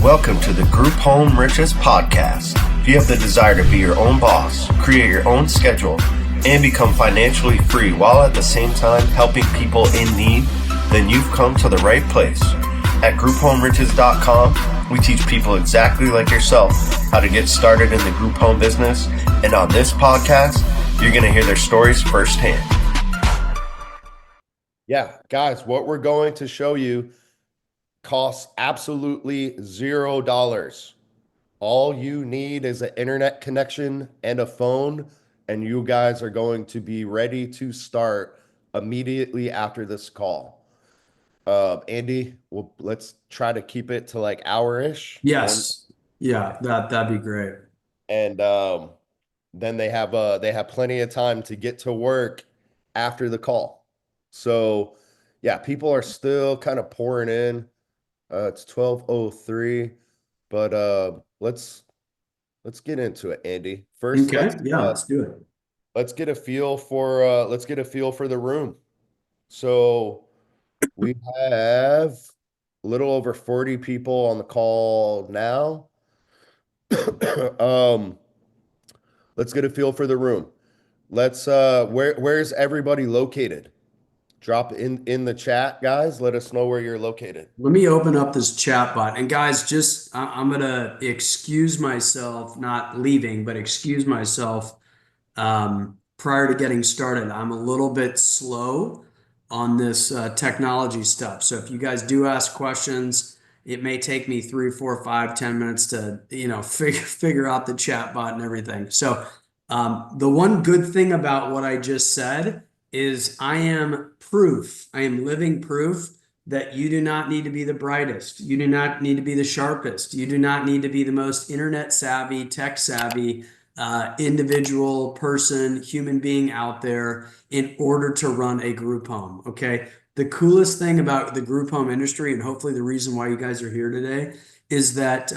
Welcome to the Group Home Riches Podcast. If you have the desire to be your own boss, create your own schedule, and become financially free while at the same time helping people in need, then you've come to the right place. At GroupHomeRiches.com, we teach people exactly like yourself how to get started in the group home business. And on this podcast, you're going to hear their stories firsthand. Yeah, guys, what we're going to show you costs absolutely $0. All you need is an internet connection and a phone, and you guys are going to be ready to start immediately after this call. Andy, let's try to keep it to like hour-ish. Yes. Yeah, that'd be great. And then they have plenty of time to get to work after the call. So yeah, people are still kind of pouring in. It's 12:03, but let's get into it, Andy. First, Okay, let's do it. Let's get a feel for the room. So we have a little over 40 people on the call now. Let's get a feel for the room. Let's where's everybody located? Drop in the chat, guys. Let us know where you're located. Let me open up this chat bot. And guys, just I'm gonna excuse myself, not leaving, but excuse myself prior to getting started. I'm a little bit slow on this technology stuff. So if you guys do ask questions, it may take me 3, 4, 5, 10 minutes to figure out the chat bot and everything. So the one good thing about what I just said is I am living proof that you do not need to be the brightest. You do not need to be the sharpest. You do not need to be the most internet savvy, tech savvy individual person, human being out there in order to run a group home. Okay. The coolest thing about the group home industry, and hopefully the reason why you guys are here today, is that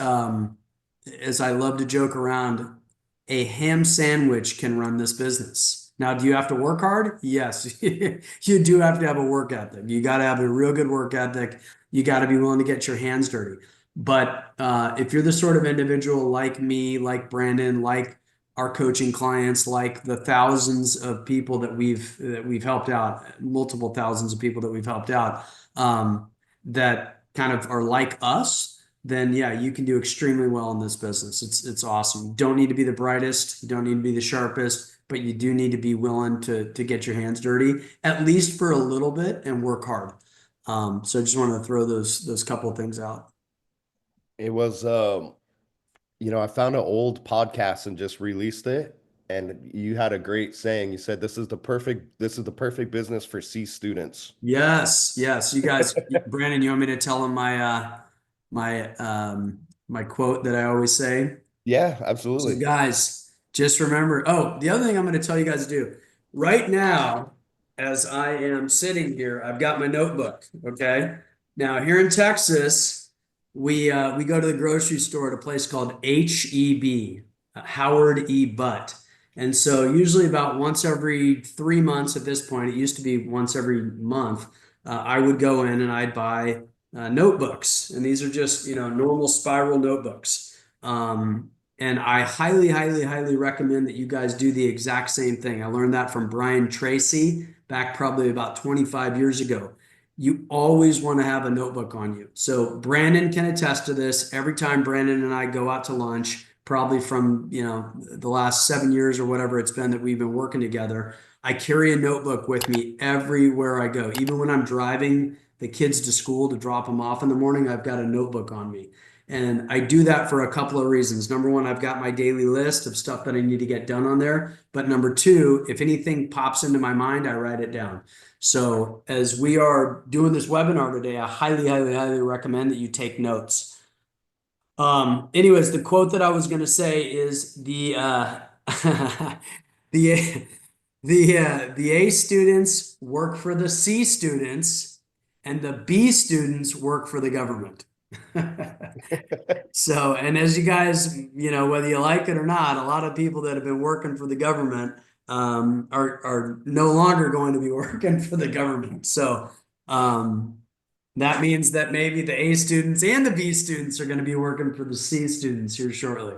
as I love to joke around, a ham sandwich can run this business. Now, do you have to work hard? Yes, you do have to have a work ethic. You got to have a real good work ethic. You got to be willing to get your hands dirty. But if you're the sort of individual like me, like Brandon, like our coaching clients, like the thousands of people that we've helped out, multiple thousands of people that we've helped out, that kind of are like us, then yeah, you can do extremely well in this business. It's awesome. You don't need to be the brightest. You don't need to be the sharpest, but you do need to be willing to get your hands dirty, at least for a little bit, and work hard. So I just want to throw those couple of things out. It was, I found an old podcast and just released it. And you had a great saying. You said, this is the perfect business for C students. Yes. You guys, Brandon, you want me to tell them my quote that I always say? Yeah, absolutely. So guys, just remember, the other thing I'm going to tell you guys to do right now, as I am sitting here, I've got my notebook. Okay. Now here in Texas, we go to the grocery store at a place called HEB, Howard E. Butt. And so usually about once every 3 months at this point, it used to be once every month, I would go in and I'd buy notebooks. And these are just, normal spiral notebooks. And I highly, highly, highly recommend that you guys do the exact same thing. I learned that from Brian Tracy back probably about 25 years ago. You always want to have a notebook on you. So Brandon can attest to this. Every time Brandon and I go out to lunch, probably from, the last 7 years or whatever it's been that we've been working together, I carry a notebook with me everywhere I go. Even when I'm driving the kids to school to drop them off in the morning, I've got a notebook on me. And I do that for a couple of reasons. Number one, I've got my daily list of stuff that I need to get done on there. But number two, if anything pops into my mind, I write it down. So as we are doing this webinar today, I highly, highly, highly recommend that you take notes. Anyways, the quote that I was going to say is the A students work for the C students and the B students work for the government. So, and as you guys, whether you like it or not, a lot of people that have been working for the government are no longer going to be working for the government. So That means that maybe the A students and the B students are going to be working for the C students here shortly.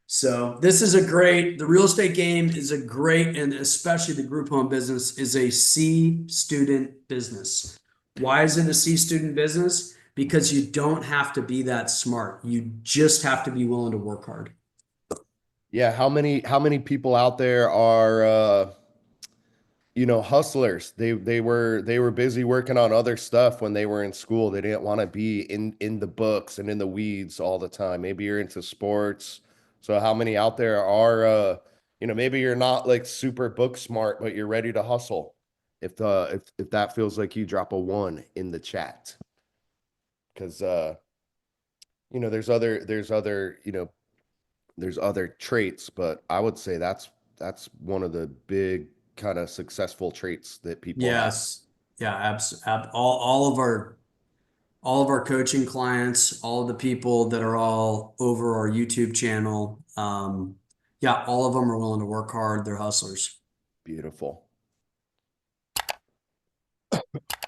So this is the real estate game is a great, and especially the group home business is a C student business. Why is it a C student business? Because you don't have to be that smart. You just have to be willing to work hard. Yeah, how many people out there are hustlers? They were busy working on other stuff when they were in school. They didn't want to be in the books and in the weeds all the time. Maybe you're into sports. So how many out there are maybe you're not like super book smart, but you're ready to hustle. If that feels like you, drop a 1 in the chat. Because there's other traits, but I would say that's one of the big kind of successful traits that people have. Yes. Yeah, all of our coaching clients, all of the people that are all over our YouTube channel, yeah, all of them are willing to work hard. They're hustlers. Beautiful.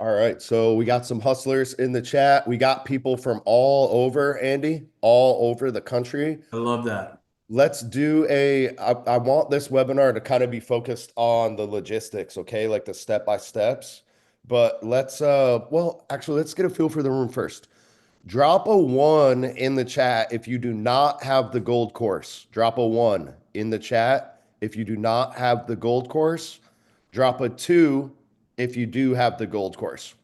All right, so we got some hustlers in the chat. We got people from all over, Andy, all over the country. I love that. Let's do I want this webinar to kind of be focused on the logistics, okay? Like the step by steps. But actually, let's get a feel for the room first. Drop a 1 in the chat if you do not have the gold course. Drop a 1 in the chat if you do not have the gold course. Drop a 2 if you do have the gold course.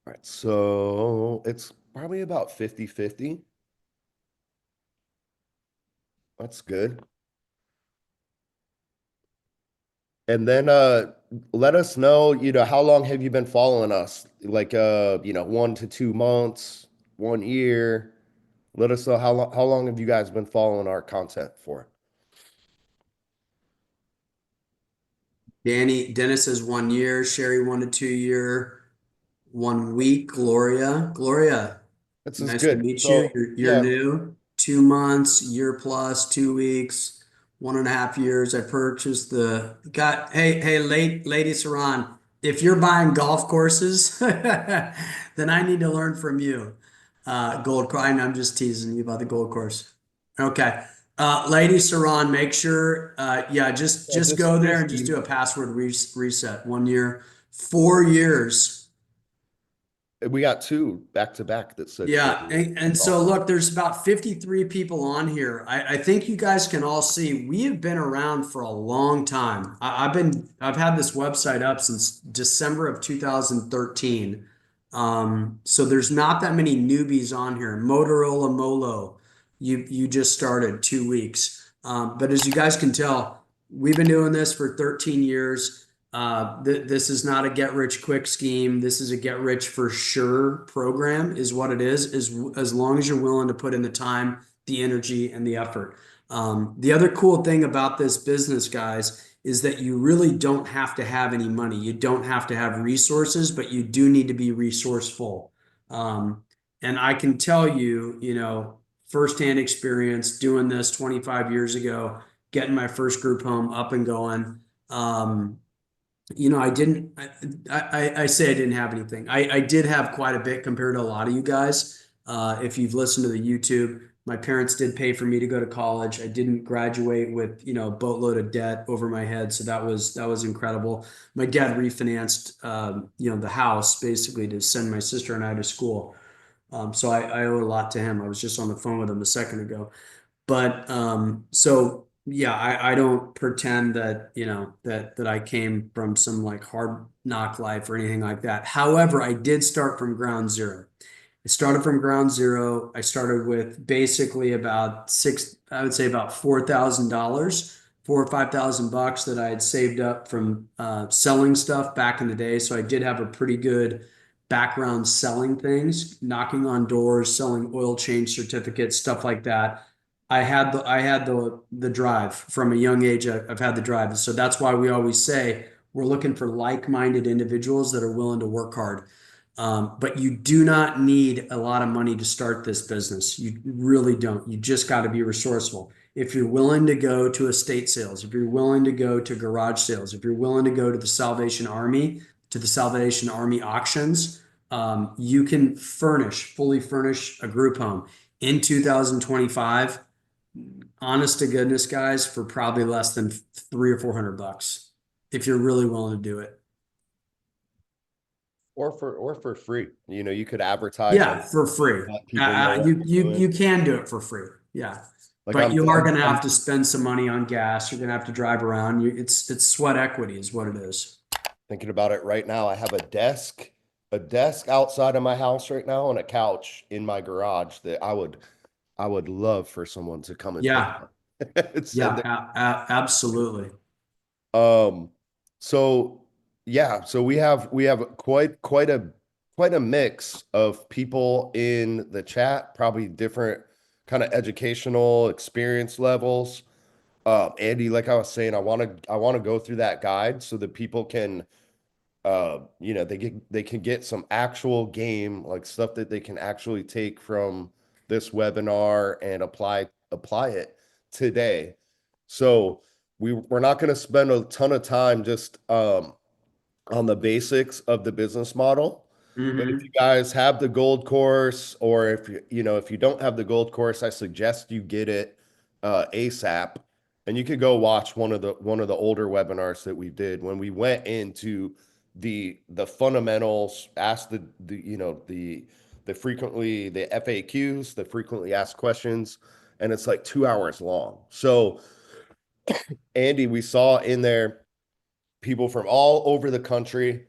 All right, so it's probably about 50-50. That's good. And then let us know, how long have you been following us? Like 1 to 2 months, 1 year. Let us know how long have you guys been following our content for? Dennis says 1 year, Sherry 1 to 2 year, 1 week, Gloria, This is nice to good. meet you. So You're yeah, new. 2 months, year plus, 2 weeks, 1.5 years. I purchased hey, Lady Saran, if you're buying golf courses, then I need to learn from you. I'm just teasing you about the gold course. Okay. Lady Saran, make sure, yeah, just go there and just do a password reset. 1 year, 4 years. we got 2 back to back that said 4 Yeah, years. and That's so awesome. look, there's about 53 people on here. I think you guys can all see we have been around for a long time. I've had this website up since December of 2013. So there's not that many newbies on here. Motorola Molo, you just started 2 weeks. But as you guys can tell, we've been doing this for 13 years. This is not a get rich quick scheme. This is a get rich for sure program, is what it is as long as you're willing to put in the time, the energy, and the effort. The other cool thing about this business, guys, is that you really don't have to have any money. You don't have to have resources, but you do need to be resourceful. And I can tell you, firsthand experience doing this 25 years ago, getting my first group home up and going. I didn't, I say I didn't have anything. I did have quite a bit compared to a lot of you guys. If you've listened to the YouTube, my parents did pay for me to go to college. I didn't graduate with, a boatload of debt over my head. So that was incredible. My dad refinanced, the house basically to send my sister and I to school. So I owe a lot to him. I was just on the phone with him a second ago. But so yeah, I don't pretend that that I came from some like hard knock life or anything like that. However, I did start from ground zero. I started from ground zero. I started with basically I would say about $4,000, 4 or 5 thousand bucks that I had saved up from selling stuff back in the day. So I did have a pretty good background selling things, knocking on doors, selling oil change certificates, stuff like that. I had the drive from a young age. I've had the drive, so that's why we always say we're looking for like-minded individuals that are willing to work hard. But you do not need a lot of money to start this business. You really don't. You just got to be resourceful. If you're willing to go to estate sales, if you're willing to go to garage sales, if you're willing to go to the Salvation Army, to the Salvation Army auctions, you can fully furnish a group home in 2025. Honest to goodness, guys, for probably less than 300 or 400 bucks, if you're really willing to do it. or for free. You could advertise on, Yeah, for free. let people know what You you're you doing. can do it for free. Yeah, Like but you are going to have to spend some money on gas. You're going to have to drive around. It's sweat equity is what it is. thinking about it right now. I have a desk outside of my house right now, and a couch in my garage that I would love for someone to come and pick Yeah, up. It's yeah, absolutely. um so yeah, so we have quite a mix of people in the chat, probably different kind of educational experience levels. Andy, like I was saying, I want to go through that guide so that people can they can get some actual game, like stuff that they can actually take from this webinar and apply it today. So we're not going to spend a ton of time just on the basics of the business model. But if you Hmm. guys have the gold course, or if you don't have the gold course, I suggest you get it ASAP. And you could go watch one of the older webinars that we did when we went into the fundamentals, asked the FAQs, the frequently asked questions, and it's like 2 hours long. So Andy, we saw in there people from all over the country.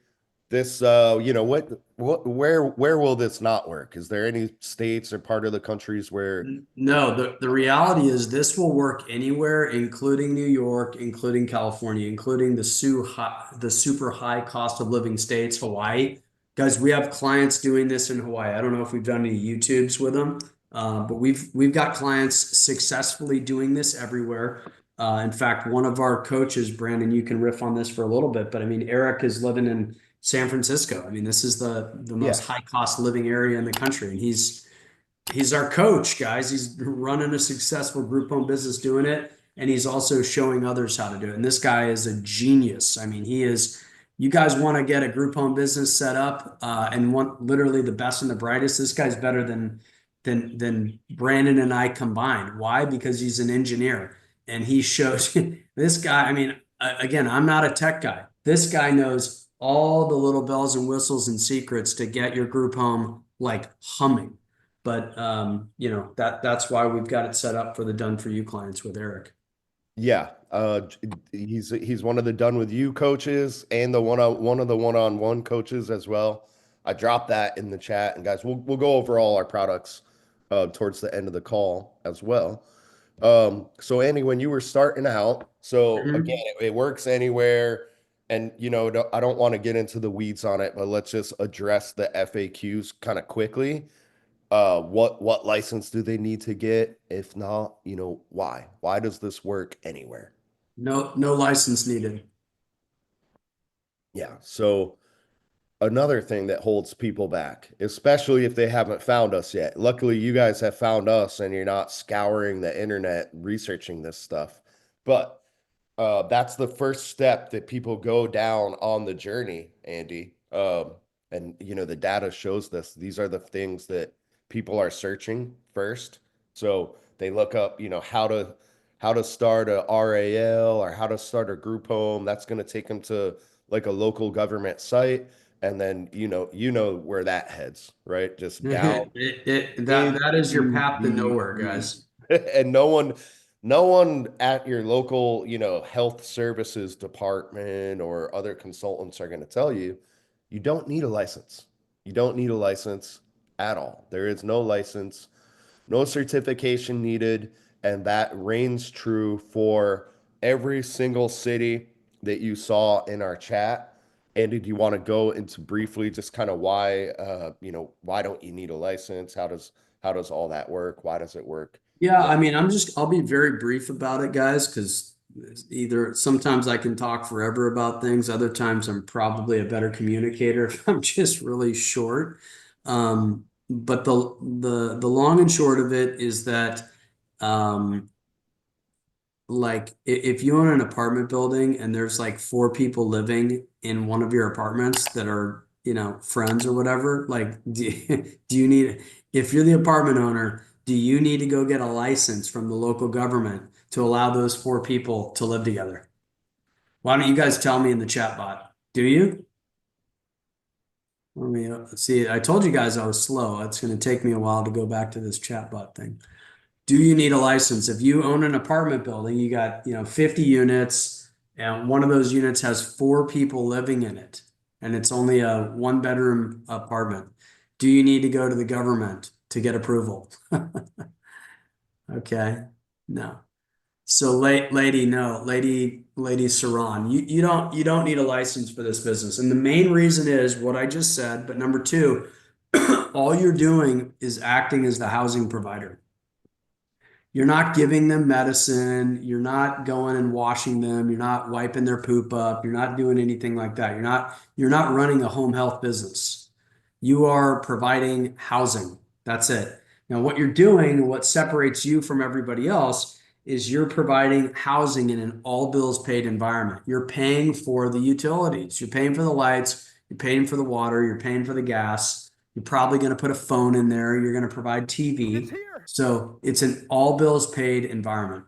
This, where will this not work? Is there any states or part of the countries where? No, the reality is this will work anywhere, including New York, including California, including the super high cost of living states, Hawaii. Guys, we have clients doing this in Hawaii. I don't know if we've done any YouTubes with them, but we've got clients successfully doing this everywhere. In fact, one of our coaches, Brandon, you can riff on this for a little bit, but I mean, Eric is living in San Francisco. I mean, this is the Yeah, most high cost living area in the country, and he's our coach, guys. He's running a successful group home business doing it, and he's also showing others how to do it. And this guy is a genius. I mean, he is. You guys want to get a group home business set up and want literally the best and the brightest. This guy's better than Brandon and I combined. Why? Because he's an engineer and he shows this guy. I mean, again, I'm not a tech guy. This guy knows all the little bells and whistles and secrets to get your group home like humming. But that's why we've got it set up for the done for you clients with Eric. yeah. He's one of the done with you coaches and the one of the one-on-one coaches as well. I dropped that in the chat, and guys, we'll go over all our products towards the end of the call as well. So Andy, when you were starting out, so again, Mhm. it works anywhere. And I don't want to get into the weeds on it, but let's just address the FAQs kind of quickly. What license do they need to get? If not, why? Why does this work anywhere? No license needed. Yeah. So another thing that holds people back, especially if they haven't found us yet. Luckily, you guys have found us and you're not scouring the internet researching this stuff. But that's the first step that people go down on the journey, Andy. And the data shows this. These are the things that people are searching first. So they look up, how to start a RAL or how to start a group home. That's going to take them to like a local government site. And then where that heads, right? Just down That is your into path to the nowhere, weeds. guys. And no one at your local, health services department or other consultants are going to tell you you don't need a license. You don't need a license at all. There is no license, no certification needed, and that reigns true for every single city that you saw in our chat. And did you want to go into briefly just kind of why don't you need a license? How does all that work? Why does it work? Yeah, I mean, I'll be very brief about it, guys, because Either sometimes I can talk forever about things, other times I'm probably a better communicator if I'm just really short. But the long and short of it is that um, like if you own an apartment building and there's like four people living in one of your apartments that are, friends or whatever, like do you need, if you're the apartment owner, do you need to go get a license from the local government to allow those four people to live together? Why don't you guys tell me in the chat bot? Do you? Let me see. I told you guys I was slow. It's going to take me a while to go back to this chat bot thing. Do you need a license? If you own an apartment building, you got, 50 units, and one of those units has four people living in it, and it's only a one bedroom apartment. Do you need to go to the government to get approval? Okay. No. So lady, no, lady Saran, you don't need a license for this business. And the main reason is what I just said, but number two, all you're doing is acting as the housing provider. You're not giving them medicine. You're not going and washing them. You're not wiping their poop up. You're not doing anything like that. You're not running a home health business. You are providing housing. That's it. Now, what you're doing, what separates you from everybody else is you're providing housing in an all bills paid environment. You're paying for the utilities. You're paying for the lights. You're paying for the water. You're paying for the gas. You're probably going to put a phone in there. You're going to provide TV. So it's an all bills paid environment.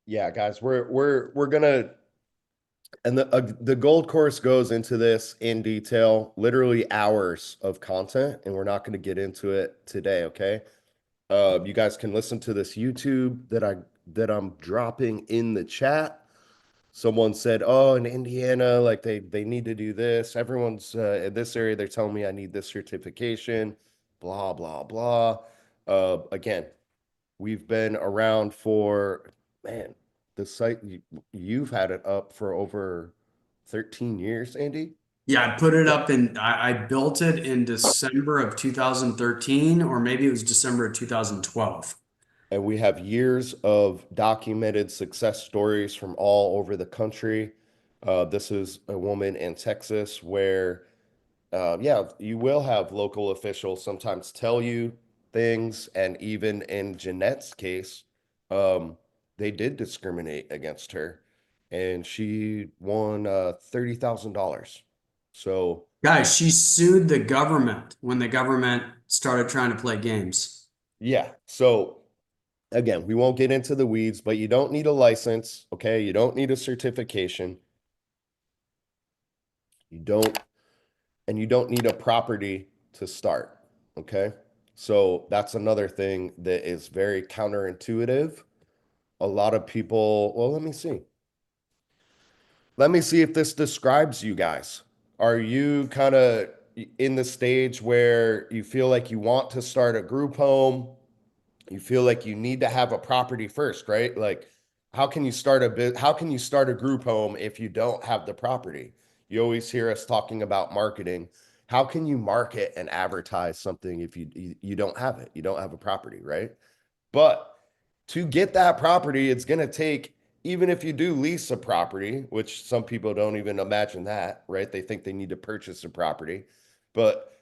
Yeah, guys, we're gonna, and the gold course goes into this in detail, literally hours of content, and we're not going to get into it today, okay? You guys can listen to this YouTube that I'm dropping in the chat. Someone said, "Oh, in Indiana, like they need to do this. Everyone's in this area. They're telling me I need this certification, blah blah blah." Again, we've been around for, man, the site you've had it up for over 13 years, Andy. Yeah, I put it up I built it in December of 2013, or maybe it was December of 2012. And we have years of documented success stories from all over the country. This is a woman in Texas where, yeah, you will have local officials sometimes tell you things. And even in Jeanette's case, um, they did discriminate against her and she won $30,000. So, Guys, she sued the government when the government started trying to play games. yeah. So, again, we won't get into the weeds, but you don't need a license, okay? You don't need a certification. You don't, and you don't need a property to start, okay? So that's another thing that is very counterintuitive. A lot of people, well, let me see. Let me see if this describes you guys. Are you kind of in the stage where you feel like you want to start a group home? You feel like you need to have a property first, right? Like, how can you start a group home if you don't have the property? You always hear us talking about marketing. How can you market and advertise something if you don't have it? You don't have a property, right? But to get that property, it's going to take, even if you do lease a property, which some people don't even imagine that, right? They think they need to purchase a property. But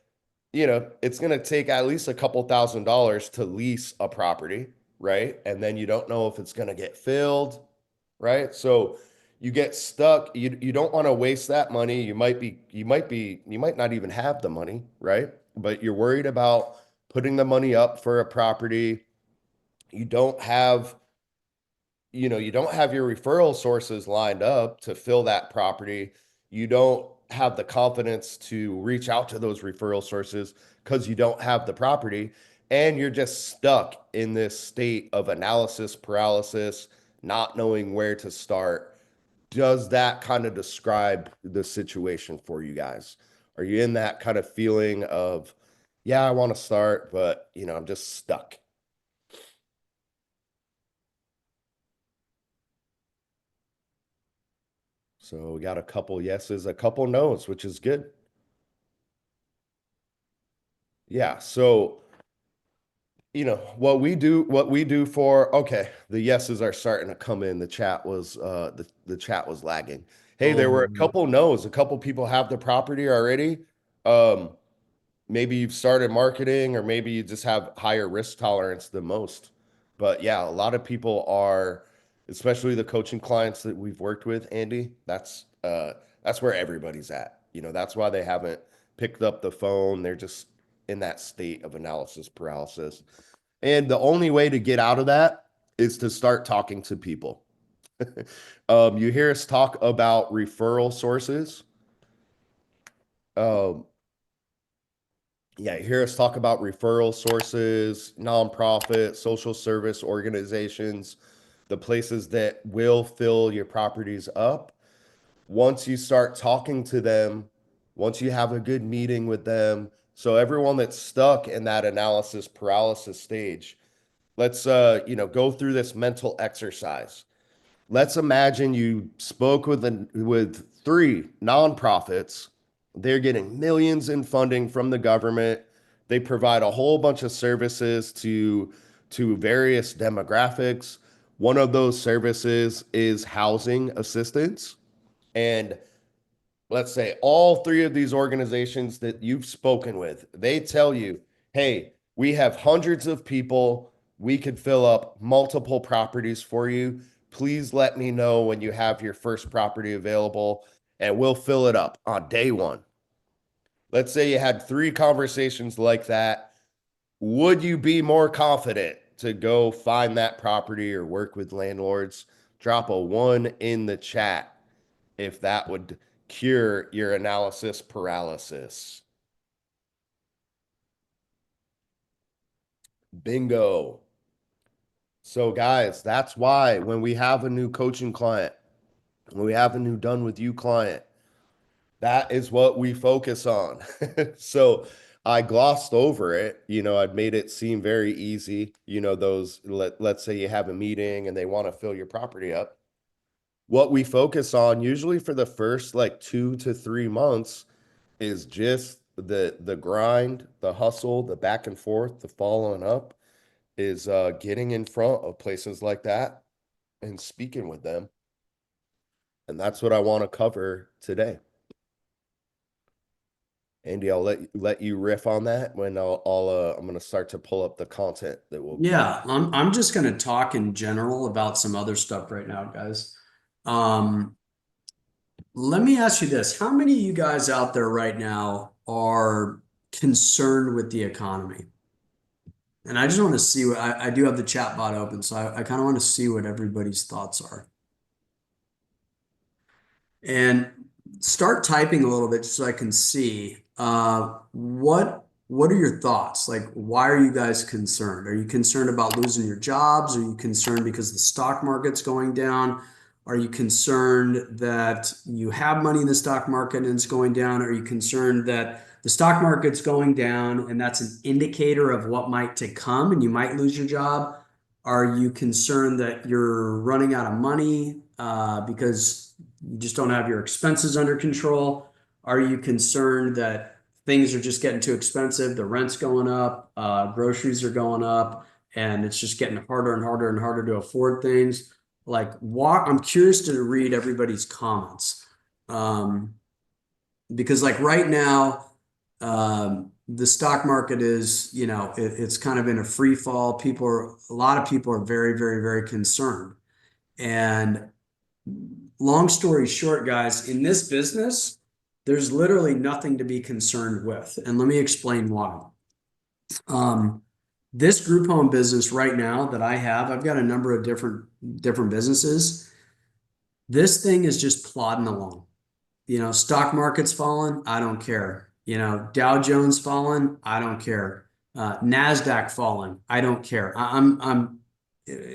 it's going to take at least a couple $1,000s to lease a property, right? And then you don't know if it's going to get filled, right? So you get stuck. You don't want to waste that money. You might not even have the money, right? But you're worried about putting the money up for a property. You don't have you don't have your referral sources lined up to fill that property. You don't have the confidence to reach out to those referral sources because you don't have the property. And you're just stuck in this state of analysis paralysis, not knowing where to start. Does that kind of describe the situation for you guys? Are you in that kind of feeling of, yeah, I want to start, but I'm just stuck? So we got a couple yeses, a couple nos, which is good. Yeah. So what we do for, okay, the yeses are starting to come in. The chat was the chat was lagging. Hey, there were a Oh, couple no's. A couple people have the property already. Um, Maybe you've started marketing, or maybe you just have higher risk tolerance than most. But yeah, a lot of people are, especially the coaching clients that we've worked with, Andy, that's where everybody's at. That's why they haven't picked up the phone. They're just in that state of analysis paralysis. And the only way to get out of that is to start talking to people. You hear us talk about referral sources. Um, Yeah, you hear us talk about referral sources, nonprofit, social service organizations, the places that will fill your properties up. Once you start talking to them, once you have a good meeting with them, so everyone that's stuck in that analysis paralysis stage, let's go through this mental exercise. Let's imagine you spoke with three nonprofits. They're getting millions in funding from the government. They provide a whole bunch of services to various demographics. One of those services is housing assistance. And let's say all three of these organizations that you've spoken with, they tell you, hey, we have hundreds of people. We could fill up multiple properties for you. Please let me know when you have your first property available, and we'll fill it up on day one. Let's say you had three conversations like that. Would you be more confident to go find that property or work with landlords? Drop a one in the chat if that would cure your analysis paralysis. Bingo. So, guys, that's why when we have a new coaching client, when we have a new done with you client, that is what we focus on. So, I glossed over it. I'd made it seem very easy. Let's say you have a meeting and they want to fill your property up. What we focus on usually for the first like 2 to 3 months is just the grind, the hustle, the back and forth, the following up, is getting in front of places like that and speaking with them. And that's what I want to cover today. Andy, I'll let you riff on that when I'm going to start to pull up the content that will. yeah. I'm just going to talk in general about some other stuff right now, guys. Um, Let me ask you this. How many of you guys out there right now are concerned with the economy? And I just want to see what I do have the chat bot open, so I kind of want to see what everybody's thoughts are. And start typing a little bit so I can see what are your thoughts? Like, why are you guys concerned? Are you concerned about losing your jobs? Are you concerned because the stock market's going down? Are you concerned that you have money in the stock market and it's going down? Are you concerned that the stock market's going down and that's an indicator of what might to come and you might lose your job? Are you concerned that you're running out of money because you just don't have your expenses under control? Are you concerned that things are just getting too expensive? The rent's going up, groceries are going up, and it's just getting harder and harder and harder to afford things. Like, I'm curious to read everybody's comments. Because like right now, the stock market is, it's kind of in a free fall. A lot of people are very, very, very concerned. And long story short, guys, in this business, there's literally nothing to be concerned with. And let me explain why. This group home business right now that I've got a number of different businesses. This thing is just plodding along. Stock market's fallen, I don't care. Dow Jones fallen, I don't care. NASDAQ fallen, I don't care. I'm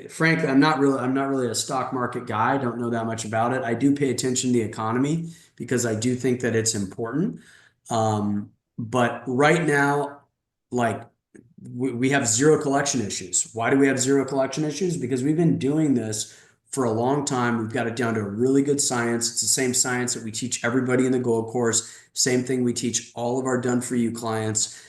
frankly, I'm not really a stock market guy. I don't know that much about it. I do pay attention to the economy because I do think that it's important. But right now, like we have zero collection issues. Why do we have zero collection issues? Because we've been doing this for a long time. We've got it down to a really good science. It's the same science that we teach everybody in the gold course. Same thing we teach all of our done for you clients.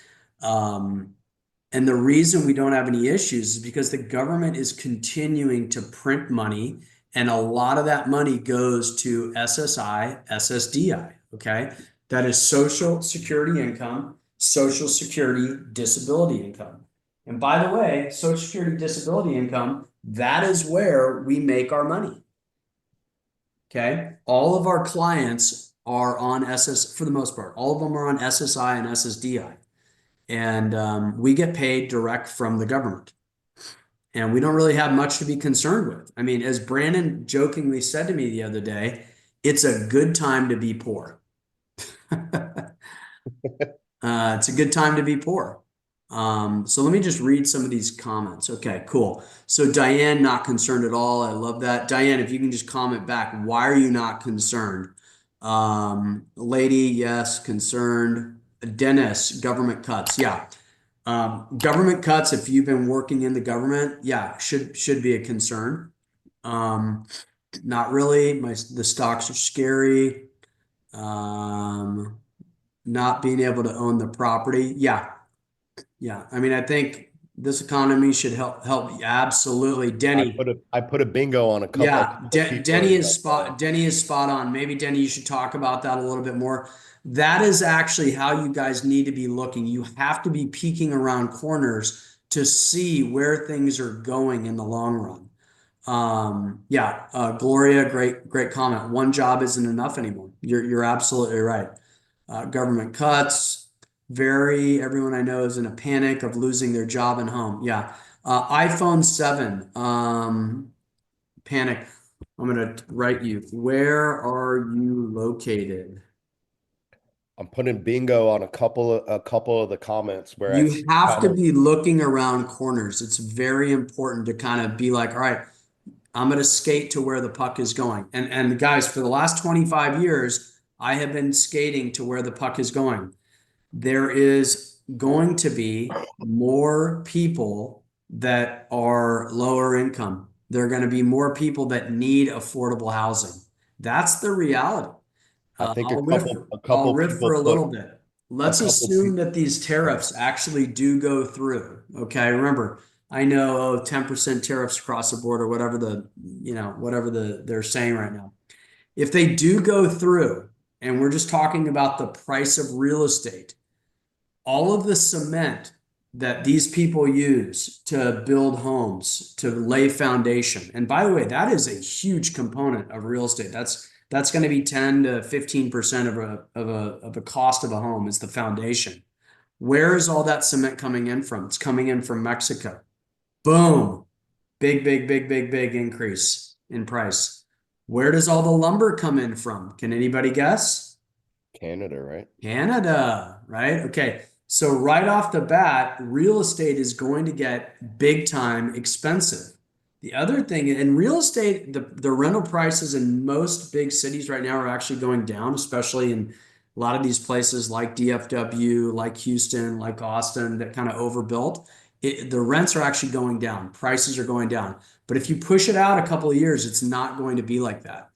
And the reason we don't have any issues is because the government is continuing to print money, and a lot of that money goes to SSI, SSDI, okay? That is Social Security income, Social Security disability income. And by the way, Social Security disability income, that is where we make our money. Okay. All of our clients are on for the most part, all of them are on SSI and SSDI. And we get paid direct from the government. And we don't really have much to be concerned with. I mean, as Brandon jokingly said to me the other day, it's a good time to be poor. It's a good time to be poor. So let me just read some of these comments. Okay, cool. So Diane, not concerned at all. I love that. Diane, if you can just comment back, why are you not concerned? Lady, yes, concerned. Dennis, government cuts. Yeah. Government cuts, if you've been working in the government, yeah, should be a concern. Not really. The stocks are scary. Not being able to own the property. Yeah. Yeah. I mean, I think this economy should help. Absolutely. Denny. I put a bingo on a Yeah. couple of people. Denny is spot on. Maybe Denny, you should talk about that a little bit more. That is actually how you guys need to be looking. You have to be peeking around corners to see where things are going in the long run. Yeah, Gloria, great comment. One job isn't enough anymore. You're absolutely right. Government cuts, everyone I know is in a panic of losing their job and home. Yeah. iPhone 7, panic. I'm going to write you. Where are you located? I'm putting bingo on a couple of the comments where You have to be looking around corners. It's very important to kind of be like, all right, I'm going to skate to where the puck is going. And guys, for the last 25 years, I have been skating to where the puck is going. There is going to be more people that are lower income. There are going to be more people that need affordable housing. That's the reality. I think I'll riff for a little bit. Let's assume that these tariffs actually do go through. Okay, remember, I know 10% tariffs across the board or whatever they're saying right now. If they do go through, and we're just talking about the price of real estate, all of the cement that these people use to build homes, to lay foundation. And by the way, that is a huge component of real estate. That's going to be 10 to 15% of a cost of a home is the foundation. Where is all that cement coming in from? It's coming in from Mexico. Boom. Big increase in price. Where does all the lumber come in from? Can anybody guess? Canada, right? Canada, right? Okay. So right off the bat, real estate is going to get big time expensive. The other thing in real estate, the rental prices in most big cities right now are actually going down, especially in a lot of these places like DFW, like Houston, like Austin, that kind of overbuilt. The rents are actually going down. Prices are going down. But if you push it out a couple of years, it's not going to be like that.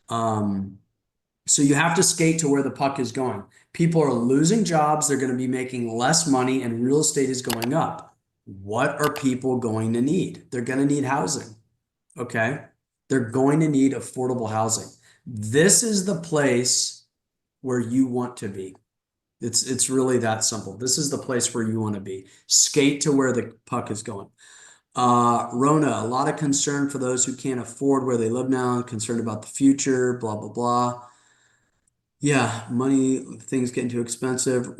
So you have to skate to where the puck is going. People are losing jobs. They're going to be making less money, and real estate is going up. What are people going to need? They're going to need housing. Okay. They're going to need affordable housing. This is the place where you want to be. It's really that simple. This is the place where you want to be. Skate to where the puck is going. Rona, a lot of concern for those who can't afford where they live now, concerned about the future, blah, blah, blah. Yeah, money, things getting too expensive.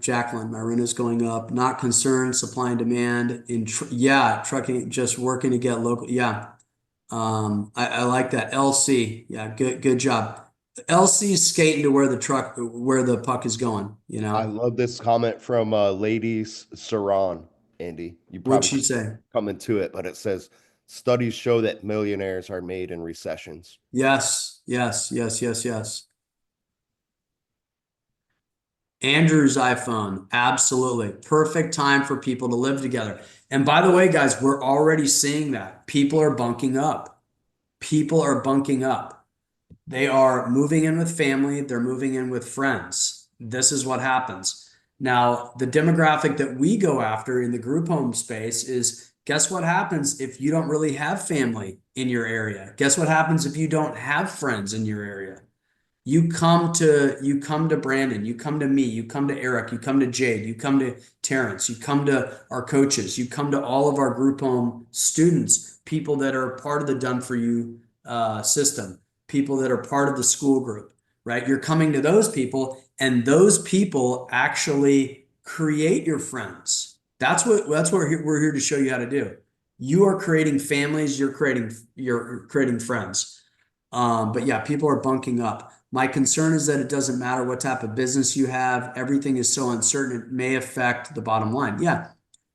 Jacqueline, my rent is going up. Not concerned, supply and demand. Trucking, just working to get local. Yeah, I like that. LC, yeah, good job. LC's skating to where the puck is going. I love this comment from Ladies Saran, Andy. You What'd probably she say? coming to it, but it says studies show that millionaires are made in recessions. Yes. Andrew's iPhone, absolutely. Perfect time for people to live together. And by the way, guys, we're already seeing that. People are bunking up. They are moving in with family. They're moving in with friends. This is what happens. Now, the demographic that we go after in the group home space is, guess what happens if you don't really have family in your area? Guess what happens if you don't have friends in your area? You come to Brandon, you come to me, you come to Eric, you come to Jade, you come to Terrence, you come to our coaches, you come to all of our group home students, people that are part of the Done For You system, people that are part of the school group, right? You're coming to those people, and those people actually create your friends. That's what we're here to show you how to do. You are creating families, you're creating friends. But yeah, people are bunking up. My concern is that it doesn't matter what type of business you have. Everything is so uncertain, it may affect the bottom line. Yeah,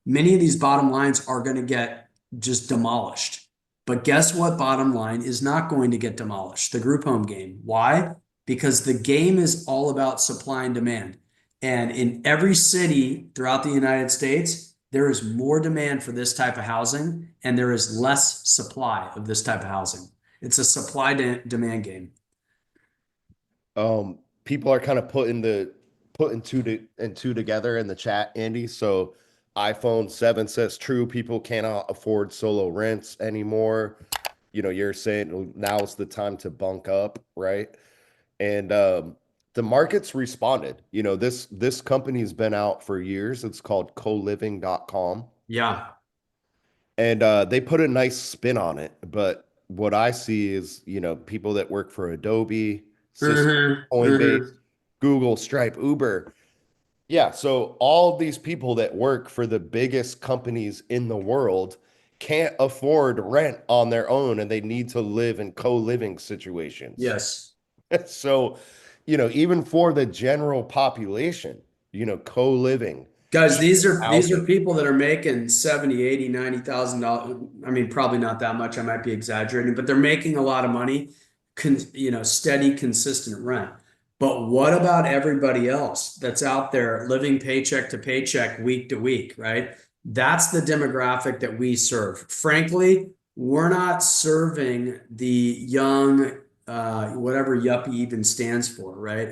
many of these bottom lines are going to get just demolished. But guess what bottom line is not going to get demolished? The group home game. Why? Because the game is all about supply and demand. And in every city throughout the United States, there is more demand for this type of housing, and there is less supply of this type of housing. It's a supply demand game. People are kind of putting two together in the chat, Andy. So iPhone 7 says true, people cannot afford solo rents anymore. You're saying now's the time to bunk up, right? And the market's responded. This company's been out for years. It's called coliving.com. Yeah. And they put a nice spin on it. But what I see is, people that work for Adobe, Cisco, Coinbase, Google, Stripe, Uber. Yeah. So all these people that work for the biggest companies in the world can't afford rent on their own, and they need to live in co-living situations. Yes. So, even for the general population, co-living. Guys, these are people that are making 70, 80, $90,000. I mean, probably not that much. I might be exaggerating, but they're making a lot of money, steady, consistent rent. But what about everybody else that's out there living paycheck to paycheck, week to week, right? That's the demographic that we serve. Frankly, we're not serving the young, whatever yuppie even stands for, right?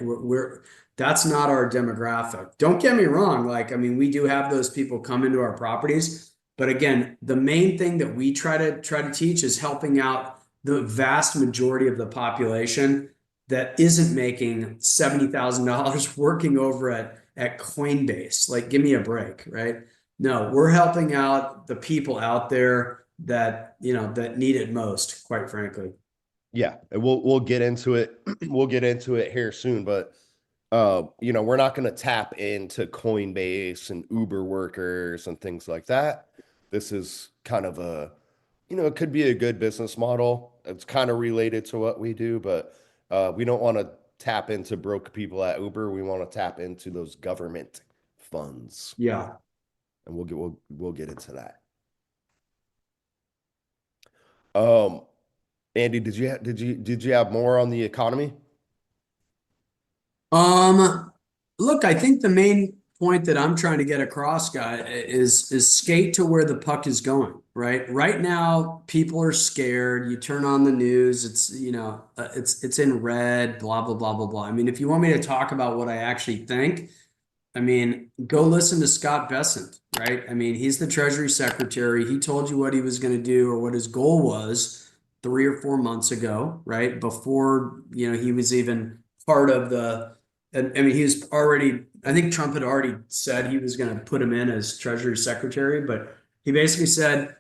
That's not our demographic. Don't get me wrong. Like, I mean, we do have those people come into our properties, but again, the main thing that we try to teach is helping out the vast majority of the population that isn't making $70,000 working over at Coinbase. Like, give me a break, right? No, we're helping out the people out there that need it most, quite frankly. Yeah, and we'll get into it. We'll get into it here soon, but we're not going to tap into Coinbase and Uber workers and things like that. This is kind of it could be a good business model. It's kind of related to what we do, but we don't want to tap into broke people at Uber. We want to tap into those government funds. Yeah. And we'll get into that. Andy, did you have more on the economy? Look, I think the main point that I'm trying to get across, guy, is skate to where the puck is going, right? Right now, people are scared. You turn on the news, it's in red, blah, blah, blah, blah, blah. I mean, if you want me to talk about what I actually think, I mean, go listen to Scott Bessent, right? I mean, he's the Treasury Secretary. He told you what he was going to do or what his goal was 3 or 4 months ago, right? Before, he was even part of I mean, he was already, I think Trump had already said he was going to put him in as Treasury Secretary, but he basically said,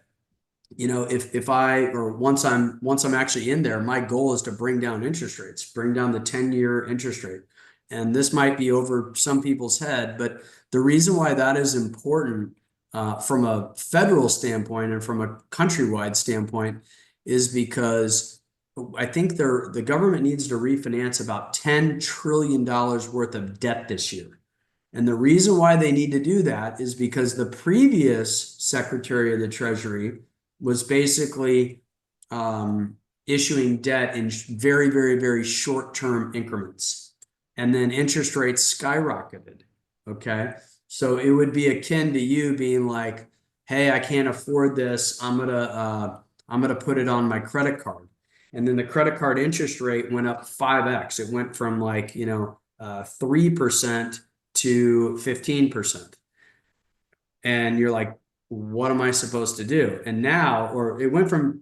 once I'm actually in there, my goal is to bring down interest rates, bring down the 10-year interest rate. And this might be over some people's head, but the reason why that is important from a federal standpoint and from a countrywide standpoint is because I think the government needs to refinance about $10 trillion worth of debt this year. And the reason why they need to do that is because the previous Secretary of the Treasury was basically issuing debt in very, very, very short-term increments. And then interest rates skyrocketed. Okay. So it would be akin to you being like, hey, I can't afford this. I'm gonna put it on my credit card. And then the credit card interest rate went up 5x. It went from 3% to 15%. And you're like, what am I supposed to do? And now, or it went from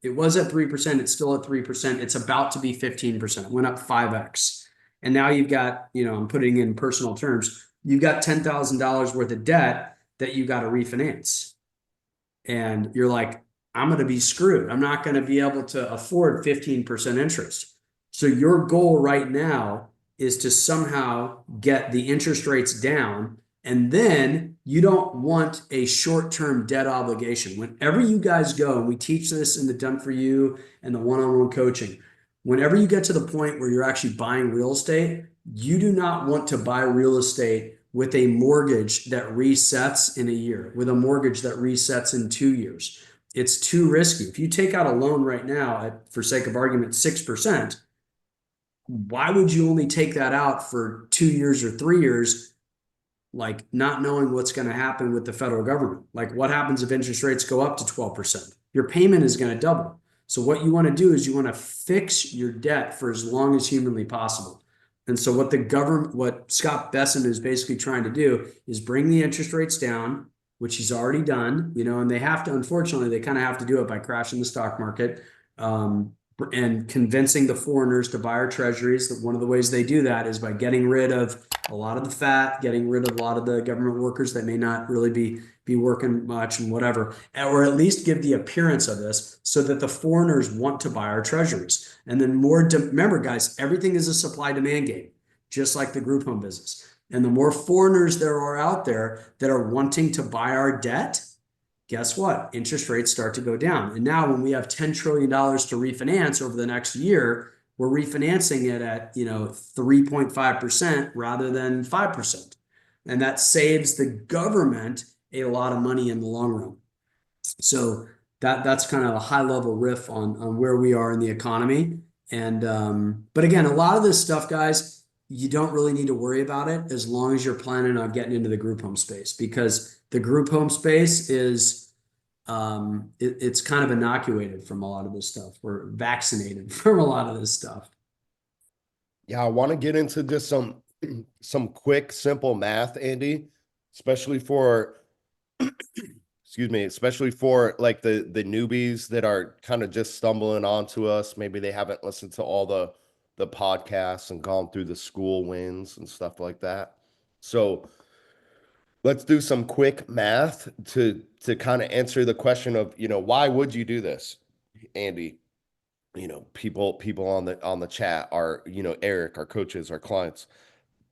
it was at 3%, it's still at 3%, it's about to be 15%, it went up 5x. And now you've got, I'm putting in personal terms, you've got $10,000 worth of debt that you got to refinance. And you're like, I'm going to be screwed. I'm not going to be able to afford 15% interest. So your goal right now is to somehow get the interest rates down. And then you don't want a short-term debt obligation. Whenever you guys go, and we teach this in the Done For You and the one-on-one coaching, whenever you get to the point where you're actually buying real estate, you do not want to buy real estate with a mortgage that resets in a year, with a mortgage that resets in 2 years. It's too risky. If you take out a loan right now at, for sake of argument, 6%, why would you only take that out for 2 years or 3 years, like not knowing what's going to happen with the federal government? Like, what happens if interest rates go up to 12%? Your payment is going to double. So what you want to do is you want to fix your debt for as long as humanly possible. And so what Scott Besson is basically trying to do is bring the interest rates down, which he's already done, and they have to, unfortunately, they kind of have to do it by crashing the stock market, and convincing the foreigners to buy our treasuries. That one of the ways they do that is by getting rid of a lot of the fat, getting rid of a lot of the government workers that may not really be working much and whatever, or at least give the appearance of this so that the foreigners want to buy our treasuries. And then remember, guys, everything is a supply demand game, just like the group home business. And the more foreigners there are out there that are wanting to buy our debt, guess what? Interest rates start to go down. And now when we have $10 trillion to refinance over the next year, we're refinancing it at 3.5% rather than 5%. And that saves the government a lot of money in the long run. So that's kind of a high level riff on where we are in the economy. And but again, a lot of this stuff, guys, you don't really need to worry about it as long as you're planning on getting into the group home space, because the group home space is it's kind of inoculated from a lot of this stuff. We're vaccinated from a lot of this stuff. Yeah, I want to get into just some quick, simple math, Andy, especially for excuse me, especially for like the newbies that are kind of just stumbling onto us. Maybe they haven't listened to all the podcasts and gone through the school wins and stuff like that. So let's do some quick math to kind of answer the question of, why would you do this, Andy? People on the chat are, Eric, our coaches, our clients.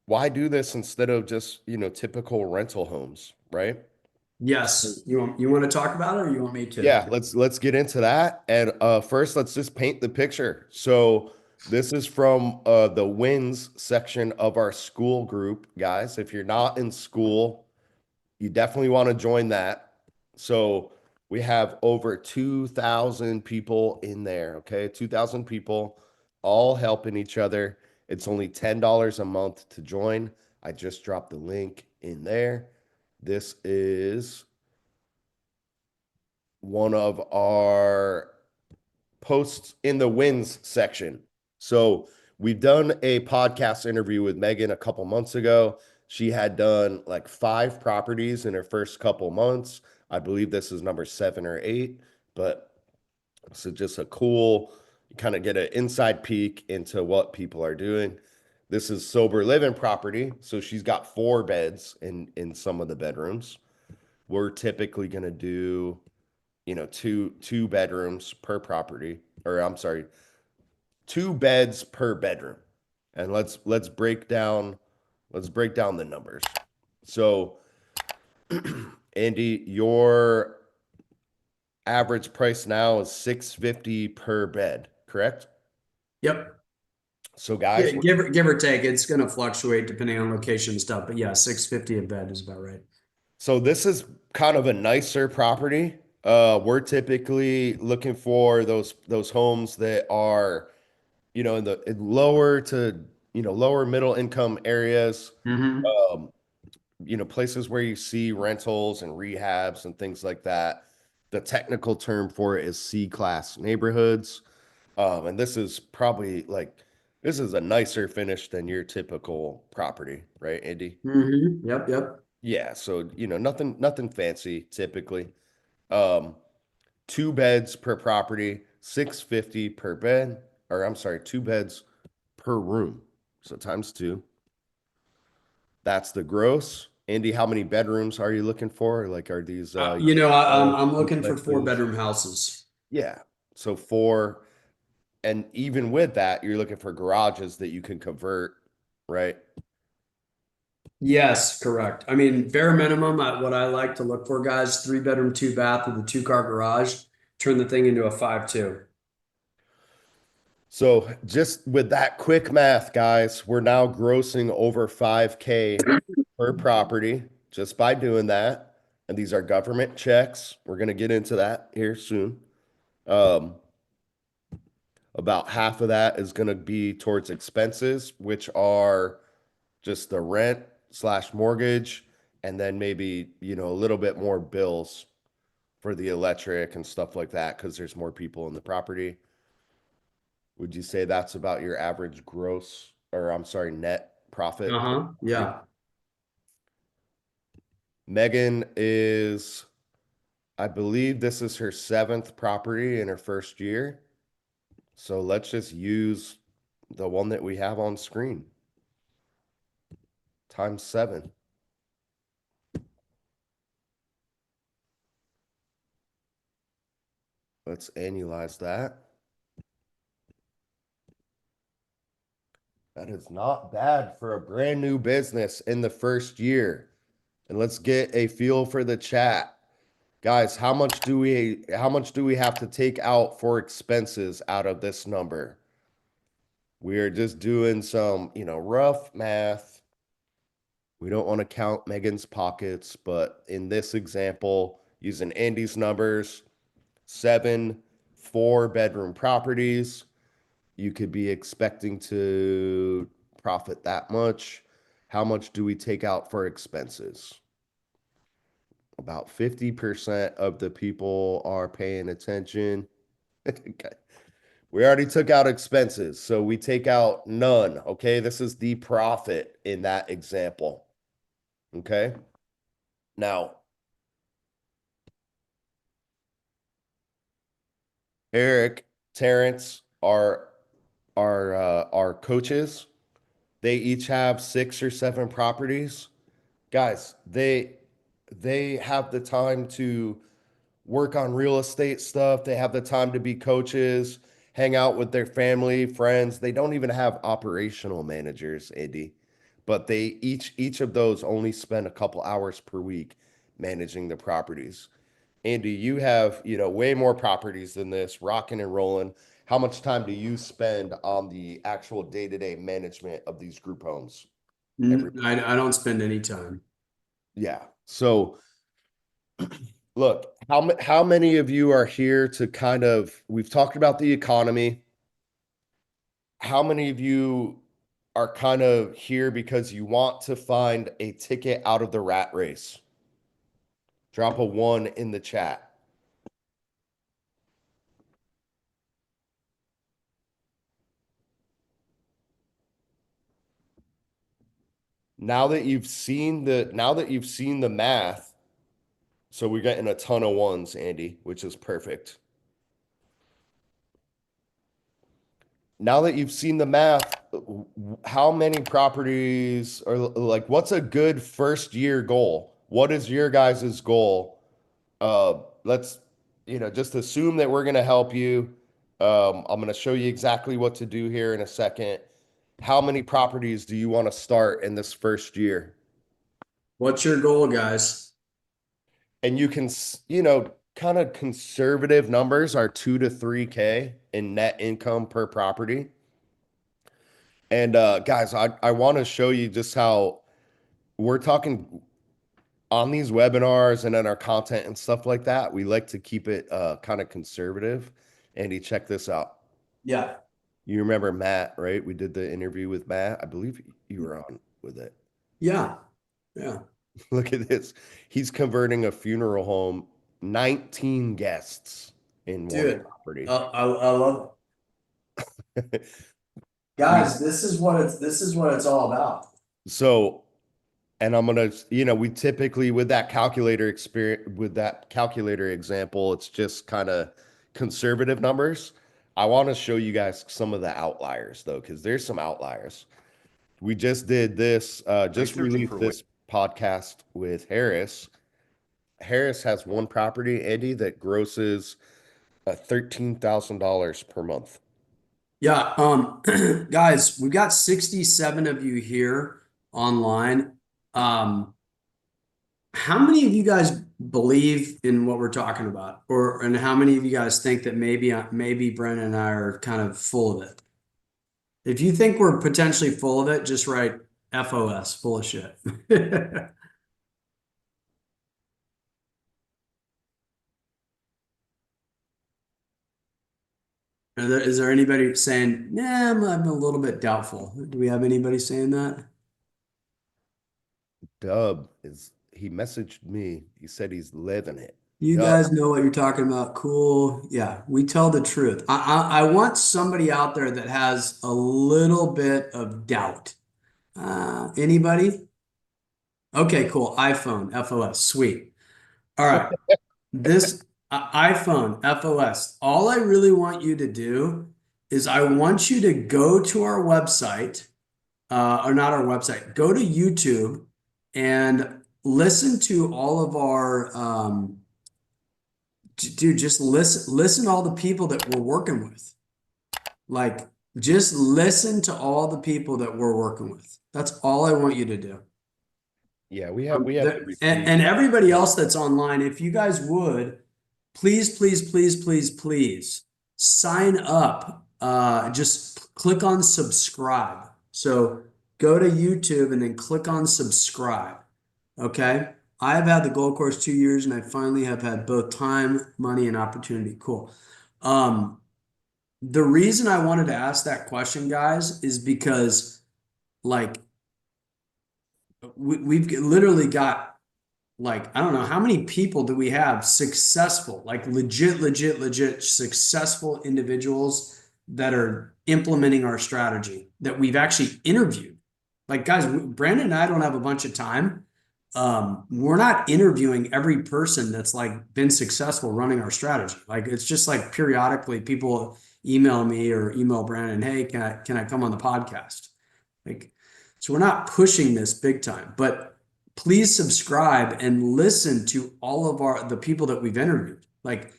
Why do this instead of just, typical rental homes, right? Yes. You want to talk about it, or you want me to? Yeah, let's get into that. And first, let's just paint the picture. So this is from the wins section of our school group, guys. If you're not in school, you definitely want to join that. So we have over 2,000 people in there, okay? 2,000 people all helping each other. It's only $10 a month to join. I just dropped the link in there. This is one of our posts in the wins section. So we've done a podcast interview with Megan a couple months ago. She had done like 5 properties in her first couple months. I believe this is number 7 or 8, but so just a cool, kind of get an inside peek into what people are doing. This is sober living property. So she's got 4 beds in some of the bedrooms. We're typically going to do, two bedrooms per property, or I'm sorry, 2 beds per bedroom. And let's break down the numbers. So Andy, your average price now is $650 per bed, correct? Yep. So guys, Yeah, give or take, it's going to fluctuate depending on location and stuff. But yeah, 650 a bed is about right. so this is kind of a nicer property. We're typically looking for those homes that are, in lower to, lower middle income areas. Mm-hmm. Places where you see rentals and rehabs and things like that. The technical term for it is C-class neighborhoods. And this is probably like This is a nicer finish than your typical property, right, Andy? Yep, yep. Yeah, so nothing fancy typically. Um, 2 beds per property, 650 per bed, or I'm sorry, 2 beds per room. So times two. That's the gross. Andy, how many bedrooms are you looking for? Like, are these I'm looking for four duplexes? bedroom houses. Yeah. So four, and even with that, you're looking for garages that you can convert, right? Yes, correct. I mean, bare minimum, what I like to look for, guys, 3 bedroom, 2 bath with a 2 car garage. Turn the thing into a 5.2. So just with that quick math, guys, we're now grossing over 5K per property just by doing that. And these are government checks. We're going to get into that here soon. Um, about half of that is going to be towards expenses, which are just the rent slash mortgage, and then maybe, a little bit more bills for the electric and stuff like that because there's more people in the property. Would you say that's about your average gross, or I'm sorry, net profit per Uh-huh. property? Yeah. Megan is, I believe this is her 7th property in her first year. So let's just use the one that we have on screen times 7. Let's annualize that. That is not bad for a brand new business in the first year. And let's get a feel for the chat. Guys, how much do we have to take out for expenses out of this number? We are just doing some, rough math. We don't want to count Megan's pockets, but in this example, using Andy's numbers, 7 4-bedroom properties, you could be expecting to profit that much. How much do we take out for expenses? About 50% of the people are paying attention. We already took out expenses, so we take out none. Okay, this is the profit in that example. Okay, now Eric, Terrence are coaches. They each have 6 or 7 properties. Guys, they have the time to work on real estate stuff. They have the time to be coaches, hang out with their family, friends. They don't even have operational managers, Andy, but they each of those only spend a couple hours per week managing the properties. Andy, you have, way more properties than this, rocking and rolling. How much time do you spend on the actual day-to-day management of these group homes every month? I don't spend any time. Yeah. So look, how many of you are here to kind of, we've talked about the economy. How many of you are kind of here because you want to find a ticket out of the rat race? Drop a 1 in the chat. Now that you've seen the math, so we're getting a ton of ones, Andy, which is perfect. Now that you've seen the math, how many properties are like, what's a good first year goal? What is your guys' goal? Let's, just assume that we're going to help you. I'm going to show you exactly what to do here in a second. How many properties do you want to start in this first year? What's your goal, guys? And you can, kind of conservative numbers are 2 to 3K in net income per property. And guys, I want to show you just how we're talking on these webinars and in our content and stuff like that. We like to keep it kind of conservative. Andy, check this out. Yeah. You remember Matt, right? We did the interview with Matt. I believe you were on with it. Yeah. Yeah. Look at this. He's converting a funeral home, 19 guests in one Dude, property. I love Guys, this is what it's all about. So, and I'm gonna, we typically with that calculator experience, with that calculator example, it's just kind of conservative numbers. I want to show you guys some of the outliers though, because there's some outliers. We just did this, just released this podcast with Harris. Harris has one property, Andy, that grosses $13,000 per month. Yeah, guys, we've got 67 of you here online. Um, how many of you guys believe in what we're talking about? And how many of you guys think that maybe Brennan and I are kind of full of it? If you think we're potentially full of it, just write FOS, full of shit. Is there anybody saying, nah, I'm a little bit doubtful? Do we have anybody saying that? Dub he messaged me. He said he's living it. You Dub. guys know what you're talking about. Cool. Yeah, we tell the truth. I want somebody out there that has a little bit of doubt. Anybody? Okay, cool. iPhone, FOS. Sweet. All right. This iPhone, FOS. All I really want you to do is I want you to go to our website, or not our website, go to YouTube and listen to all of our dude, just listen to all the people that we're working with. Like, just listen to all the people that we're working with. That's all I want you to do. Yeah, we have the And, receipt. and everybody else that's online, if you guys would, please, please, please, please, please sign up. Just click on subscribe. So go to YouTube and then click on subscribe. Okay. I have had the gold course 2 years and I finally have had both time, money, and opportunity. Cool. Um, the reason I wanted to ask that question, guys, is because like we've literally got like, I don't know, how many people do we have successful, like legit successful individuals that are implementing our strategy that we've actually interviewed? Like, guys, Brandon and I don't have a bunch of time. We're not interviewing every person that's like been successful running our strategy. Like, it's just like periodically people email me or email Brandon, hey, can I come on the podcast? Like, so we're not pushing this big time, but please subscribe and listen to all of the people that we've interviewed. Like,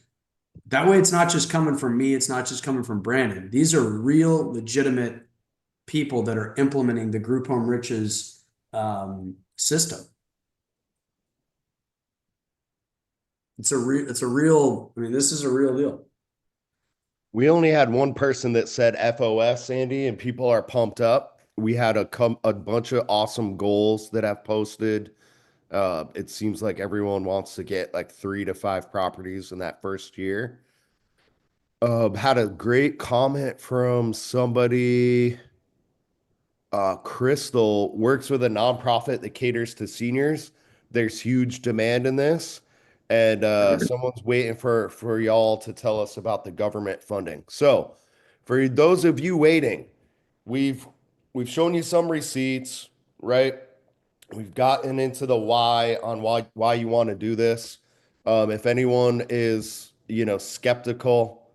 that way it's not just coming from me, it's not just coming from Brandon. These are real legitimate people that are implementing the group home riches system. I mean, this is a real deal. We only had one person that said FOS, Andy, and people are pumped up. We had a bunch of awesome goals that I've posted. It seems like everyone wants to get like 3 to 5 properties in that first year. Had a great comment from somebody. Crystal works with a nonprofit that caters to seniors. There's huge demand in this, and someone's waiting for y'all to tell us about the government funding. So, for those of you waiting, we've we've shown you some receipts, right? We've gotten into the why on why you want to do this. If anyone is, skeptical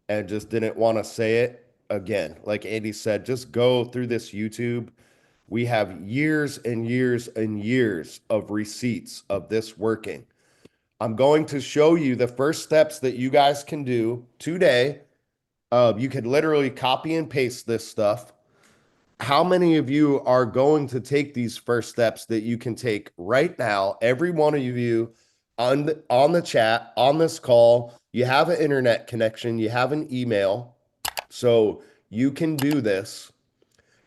and just didn't want to say it, again, like Andy said, just go through this YouTube. We have years and years and years of receipts of this working. I'm going to show you the first steps that you guys can do today. You can literally copy and paste this stuff. How many of you are going to take these first steps that you can take right now? Every one of you on the chat, on this call, you have an internet connection, you have an email, so you can do this.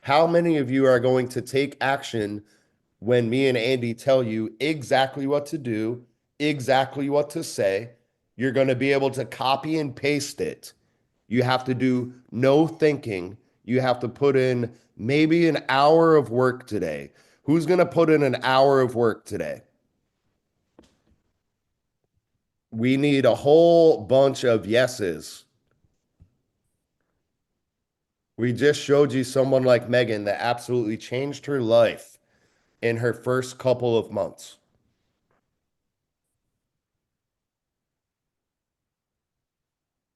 How many of you are going to take action when me and Andy tell you exactly what to do, exactly what to say? You're going to be able to copy and paste it. You have to do no thinking. You have to put in maybe an hour of work today. Who's going to put in an hour of work today? We need a whole bunch of yeses. We just showed you someone like Megan that absolutely changed her life in her first couple of months.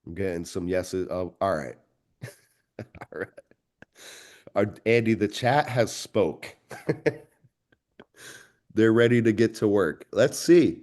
I'm getting some yeses. Oh, all right. All right. Andy, the chat has spoke. They're ready to get to work. Let's see.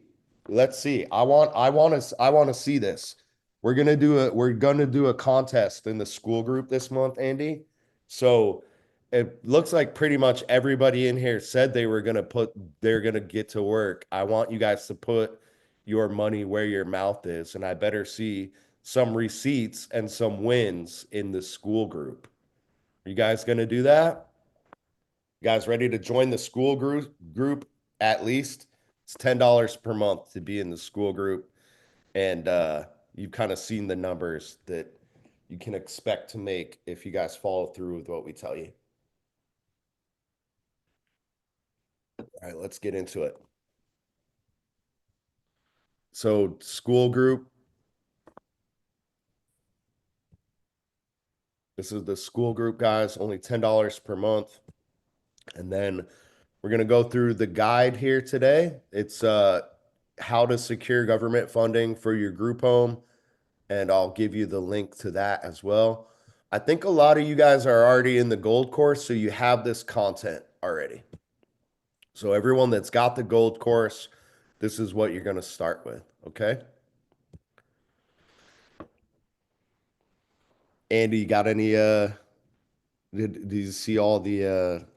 Let's see. I want to see this. We're gonna do a contest in the school group this month, Andy. So it looks like pretty much everybody in here said they're gonna get to work. I want you guys to put your money where your mouth is, and I better see some receipts and some wins in the school group. You guys gonna do that? You guys ready to join the school group at least? It's $10 per month to be in the school group. And you've kind of seen the numbers that you can expect to make if you guys follow through with what we tell you. All right, let's get into it. So, school group. This is the school group, guys, only $10 per month. And then we're going to go through the guide here today. It's how to secure government funding for your group home. And I'll give you the link to that as well. I think a lot of you guys are already in the gold course, so you have this content already. So everyone that's got the gold course, this is what you're going to start with, okay? Andy, you got any did you see all the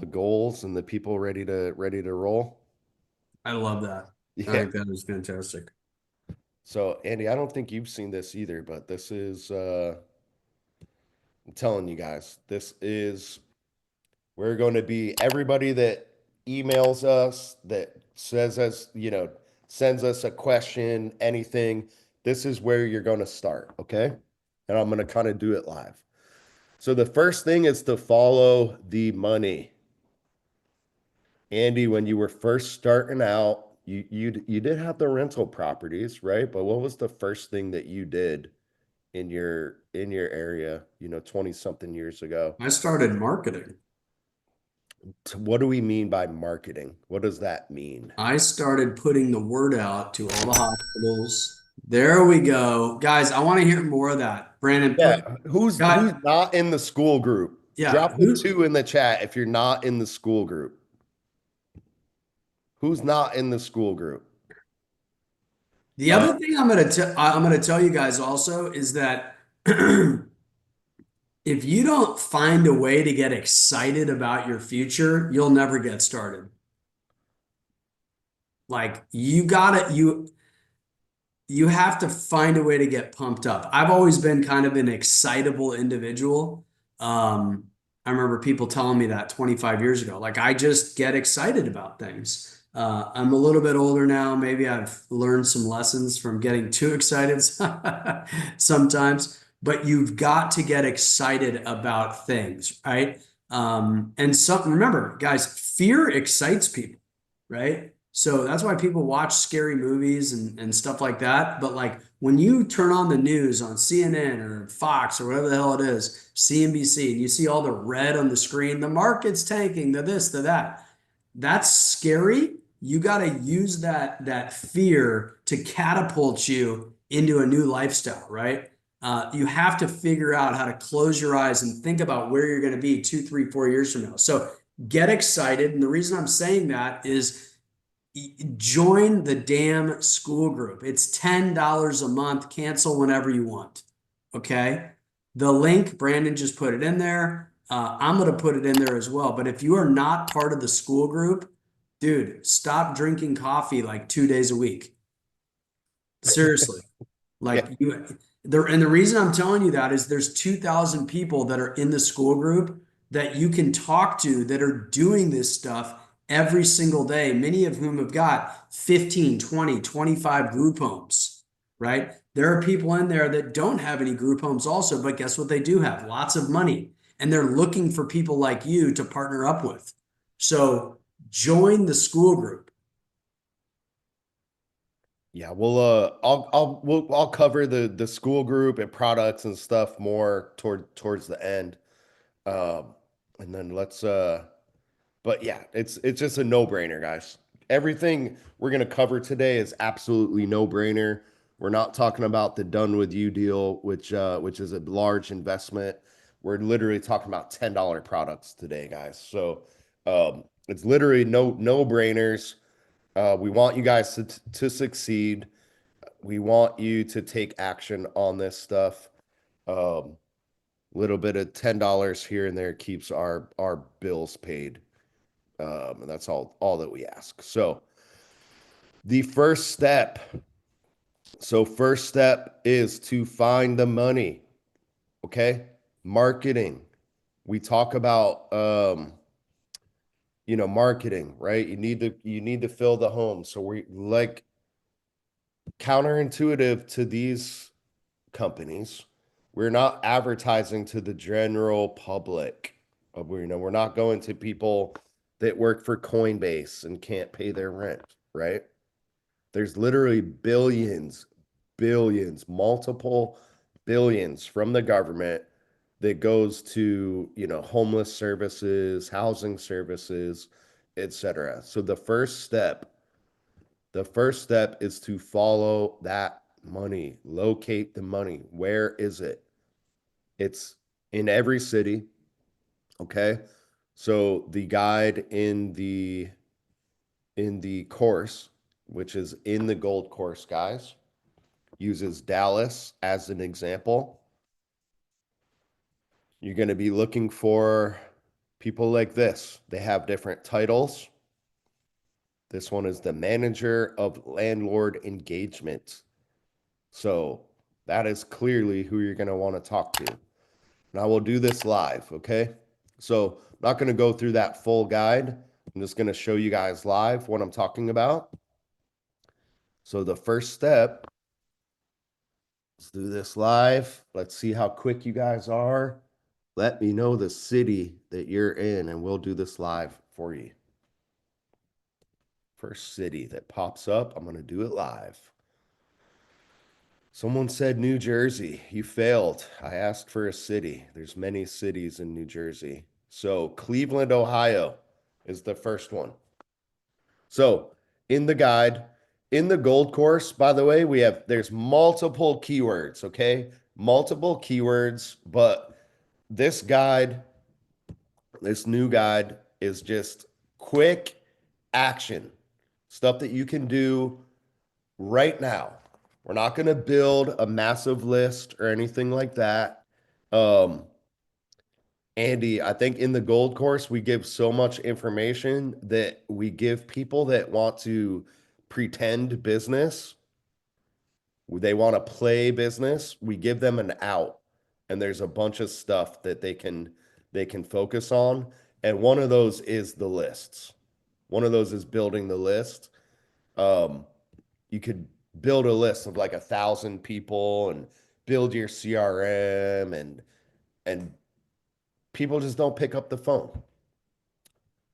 goals and the people ready to roll? I love that. I Yeah. think that is fantastic. So Andy, I don't think you've seen this either, but this is I'm telling you guys, this is we're going to be everybody that emails us, that says us, sends us a question, anything. This is where you're going to start. Okay. And I'm going to kind of do it live. So the first thing is to follow the money. Andy, when you were first starting out, you did have the rental properties, right? But what was the first thing that you did in your area, 20 something years ago? I started marketing. What do we mean by marketing? What does that mean? I started putting the word out to all the hospitals. There we go. Guys, I want to hear more of that. Brandon, put Yeah, who's got not in the school group? yeah, Drop the two in the chat if you're not in the school group. Who's not in the school group? the other thing I'm gonna tell you guys also is that if you don't find a way to get excited about your future, you'll never get started. Like you have to find a way to get pumped up. I've always been kind of an excitable individual. I remember people telling me that 25 years ago. Like I just get excited about things. I'm a little bit older now. Maybe I've learned some lessons from getting too excited sometimes, but you've got to get excited about things, right? And remember, guys, fear excites people, right? So that's why people watch scary movies and stuff like that. But like when you turn on the news on CNN or Fox or whatever the hell it is, CNBC, and you see all the red on the screen, the market's tanking, the this, the that. That's scary. You got to use that fear to catapult you into a new lifestyle, right? You have to figure out how to close your eyes and think about where you're going to be 2, 3, 4 years from now. So get excited. And the reason I'm saying that is join the damn school group. It's $10 a month. Cancel whenever you want. Okay. The link, Brandon just put it in there. I'm going to put it in there as well. But if you are not part of the school group, dude, stop drinking coffee like 2 days a week. Seriously. Like Yeah. and the reason I'm telling you that is there's 2,000 people that are in the school group that you can talk to that are doing this stuff every single day, many of whom have got 15, 20, 25 group homes, right? There are people in there that don't have any group homes also, but guess what they do have? Lots of money. And they're looking for people like you to partner up with. So join the school group. Yeah, I'll cover the school group and products and stuff more towards the end. Um, and then but yeah, it's just a no-brainer, guys. Everything we're gonna cover today is absolutely no-brainer. We're not talking about the done with you deal, which is a large investment. We're literally talking about $10 products today, guys. So it's literally no-brainers. We want you guys to succeed. We want you to take action on this stuff. Um, little bit of $10 here and there keeps our bills paid. And that's all that we ask. So the first step. So first step is to find the money. Okay. Marketing. We talk about marketing, right? You need to fill the home. So we like counterintuitive to these companies. We're not advertising to the general public. We're not going to people that work for Coinbase and can't pay their rent, right? There's literally billions, multiple billions from the government that goes to, homeless services, housing services, etc. So the first step is to follow that money, locate the money. Where is it? It's in every city, okay? So the guide in the course, which is in the gold course, guys, uses Dallas as an example. You're going to be looking for people like this. They have different titles. This one is the manager of landlord engagement. So that is clearly who you're going to want to talk to. And I will do this live, okay? So I'm not going to go through that full guide. I'm just going to show you guys live what I'm talking about. So the first step, let's do this live. Let's see how quick you guys are. Let me know the city that you're in, and we'll do this live for you. First city that pops up, I'm going to do it live. Someone said New Jersey. You failed. I asked for a city. There's many cities in New Jersey. So Cleveland, Ohio is the first one. So in the guide, in the gold course, by the way, there's multiple keywords, okay? Multiple keywords, but this guide, this new guide is just quick action, stuff that you can do right now. We're not going to build a massive list or anything like that. Andy, I think in the gold course, we give so much information that we give people that want to pretend business, they want to play business, we give them an out. And there's a bunch of stuff that they can focus on. And one of those is the lists. One of those is building the list. You could build a list of like 1,000 people and build your CRM and people just don't pick up the phone.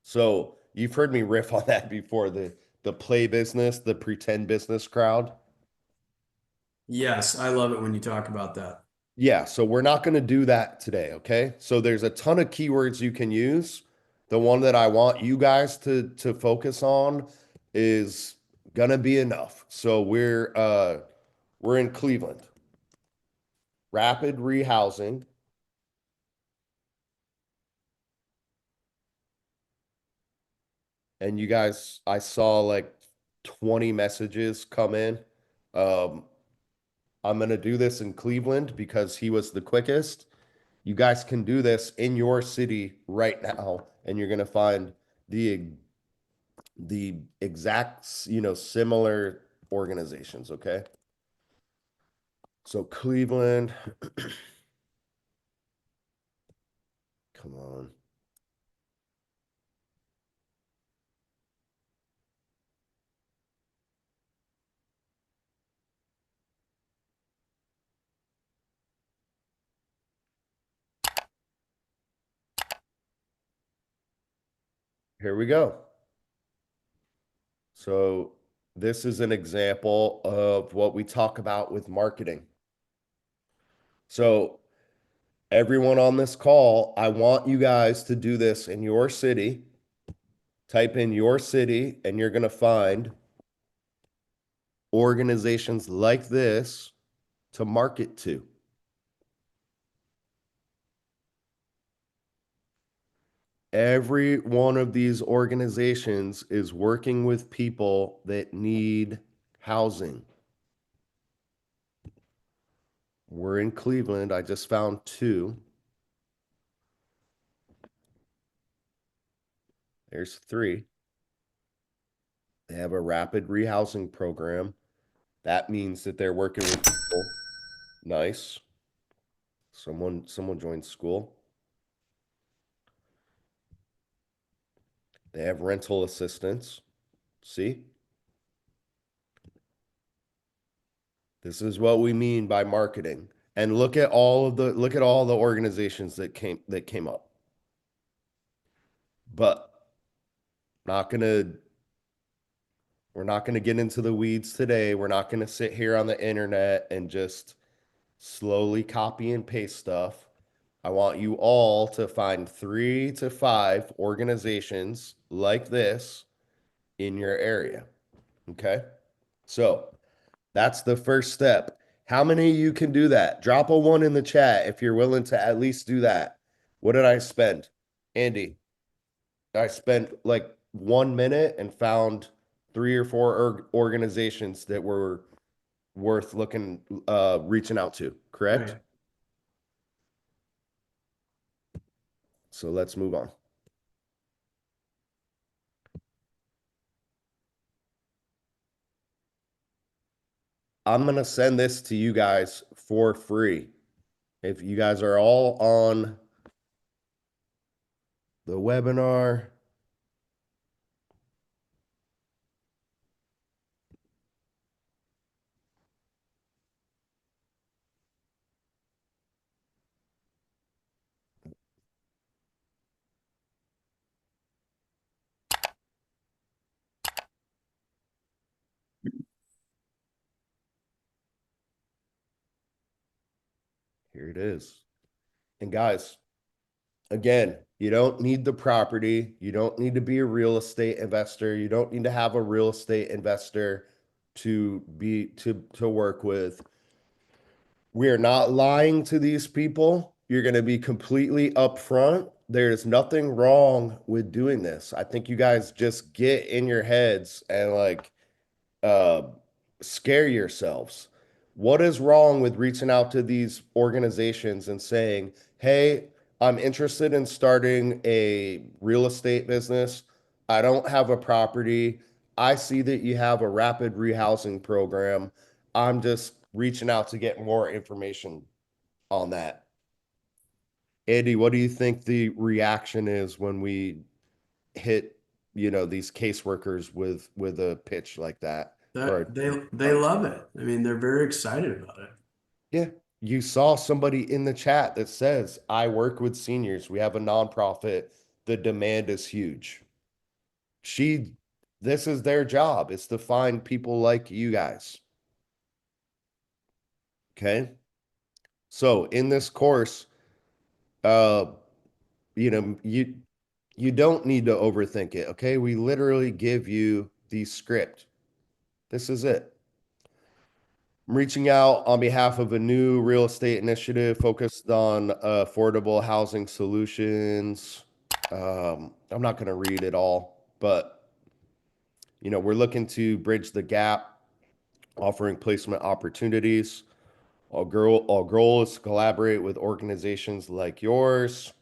So you've heard me riff on that before, the play business, the pretend business crowd. Yes, I love it when you talk about that. Yeah, so we're not going to do that today, okay? So there's a ton of keywords you can use. The one that I want you guys to focus on is gonna be enough. So we're in Cleveland. Rapid rehousing. And you guys, I saw like 20 messages come in. Um, I'm gonna do this in Cleveland because he was the quickest. You guys can do this in your city right now, and you're gonna find the the exact, similar organizations, okay? So Cleveland, come on. Here we go. So this is an example of what we talk about with marketing. So Everyone on this call, I want you guys to do this in your city. Type in your city, and you're going to find organizations like this to market to. Every one of these organizations is working with people that need housing. We're in Cleveland. I just found 2. There's 3. They have a rapid rehousing program. That means that they're working with people. Nice. Someone joined school. They have rental assistance. See? This is what we mean by marketing. And look at all the organizations that came up. But we're not going to get into the weeds today. We're not going to sit here on the internet and just slowly copy and paste stuff. I want you all to find 3 to 5 organizations like this in your area. Okay? So that's the first step. How many of you can do that? Drop a 1 in the chat if you're willing to at least do that. What did I spend? Andy, I spent like 1 minute and found 3 or 4 organizations that were worth reaching out to, correct? Right. So let's move on. I'm going to send this to you guys for free. If you guys are all on the webinar, here it is. And guys, again, you don't need the property. You don't need to be a real estate investor. You don't need to have a real estate investor to work with. We are not lying to these people. You're going to be completely upfront. There's nothing wrong with doing this. I think you guys just get in your heads and uh, scare yourselves. What is wrong with reaching out to these organizations and saying, hey, I'm interested in starting a real estate business. I don't have a property. I see that you have a rapid rehousing program. I'm just reaching out to get more information on that. Andy, what do you think the reaction is when we hit, these caseworkers with a pitch like that? That they love it. I mean, they're very excited about it. Yeah. You saw somebody in the chat that says, I work with seniors. We have a nonprofit. The demand is huge. This is their job, is to find people like you guys. Okay. So in this course, you don't need to overthink it. Okay. We literally give you the script. This is it. I'm reaching out on behalf of a new real estate initiative focused on affordable housing solutions. I'm not going to read it all, but we're looking to bridge the gap, offering placement opportunities. Our goal is to collaborate with organizations like yours.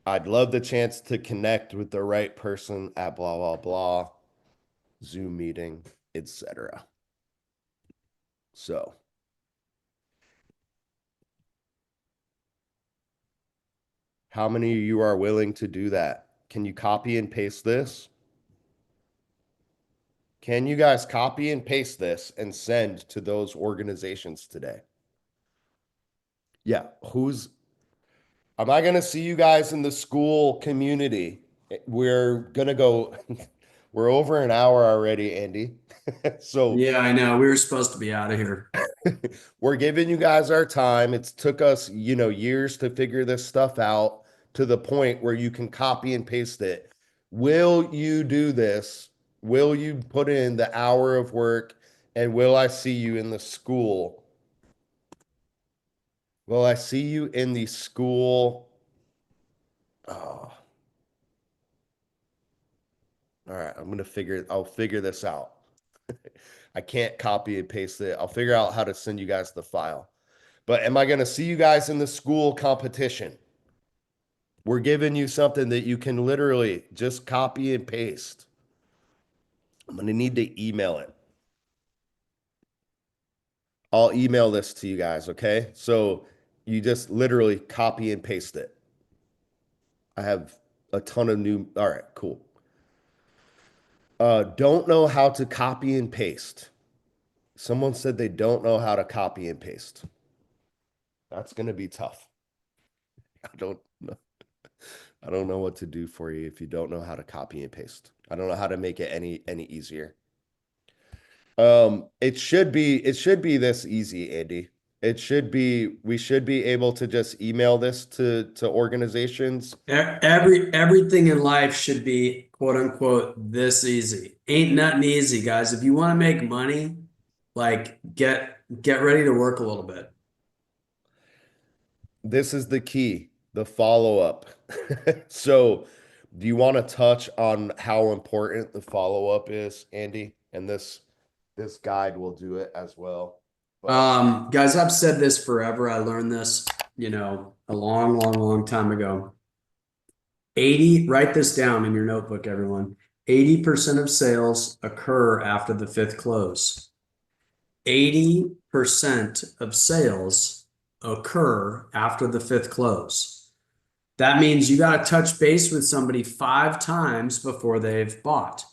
I'd love the chance to connect with the right person at blah blah blah, Zoom meeting, etc. So how many of you are willing to do that? Can you copy and paste this? Can you guys copy and paste this and send to those organizations today? Yeah, am I going to see you guys in the school community? We're going to go, we're over an hour already, Andy. So Yeah, I know. We were supposed to be out of here. We're giving you guys our time. It's took us, years to figure this stuff out to the point where you can copy and paste it. Will you do this? Will you put in the hour of work? And will I see you in the school? Will I see you in the school? Oh, all right. I'll figure this out. I can't copy and paste it. I'll figure out how to send you guys the file. But am I going to see you guys in the school competition? We're giving you something that you can literally just copy and paste. I'm going to need to email it. I'll email this to you guys, okay? So you just literally copy and paste it. I have a ton of new. All right, cool. Don't know how to copy and paste. Someone said they don't know how to copy and paste. That's going to be tough. I don't know. I don't know what to do for you if you don't know how to copy and paste. I don't know how to make it any easier. It should be this easy, Andy. We should be able to just email this to organizations. Everything in life should be quote unquote this easy. Ain't nothing easy, guys. If you want to make money, like get ready to work a little bit. This is the key, the follow-up. So, do you want to touch on how important the follow-up is, Andy? And this guide will do it as well. But Guys, I've said this forever. I learned this, a long, long, long time ago. Write this down in your notebook, everyone. 80% of sales occur after the fifth close. 80% of sales occur after the fifth close. That means you got to touch base with somebody 5 times before they've bought.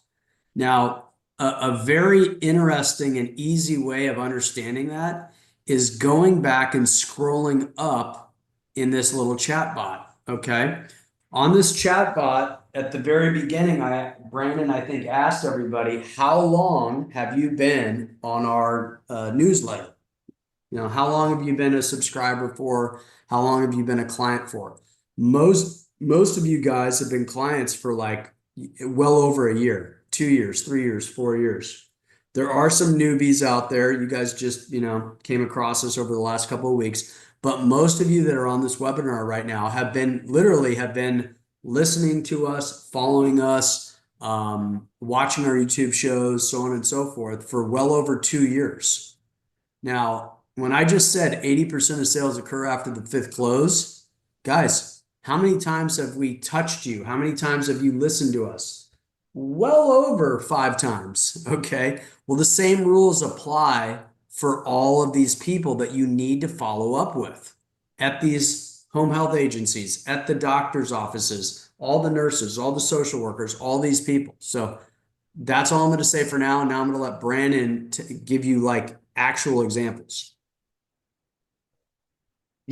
Now, a very interesting and easy way of understanding that is going back and scrolling up in this little chat bot. Okay. On this chat bot at the very beginning, Brandon, I think, asked everybody, how long have you been on our newsletter? How long have you been a subscriber for? How long have you been a client for? Most of you guys have been clients for like well over a year, 2 years, 3 years, 4 years. There are some newbies out there. You guys just, came across us over the last couple of weeks. But most of you that are on this webinar right now have been listening to us, following us, watching our YouTube shows, so on and so forth for well over 2 years. Now, when I just said 80% of sales occur after the fifth close, guys, how many times have we touched you? How many times have you listened to us? Well over 5 times. Okay. Well, the same rules apply for all of these people that you need to follow up with at these home health agencies, at the doctor's offices, all the nurses, all the social workers, all these people. So that's all I'm going to say for now. Now I'm going to let Brandon give you like actual examples.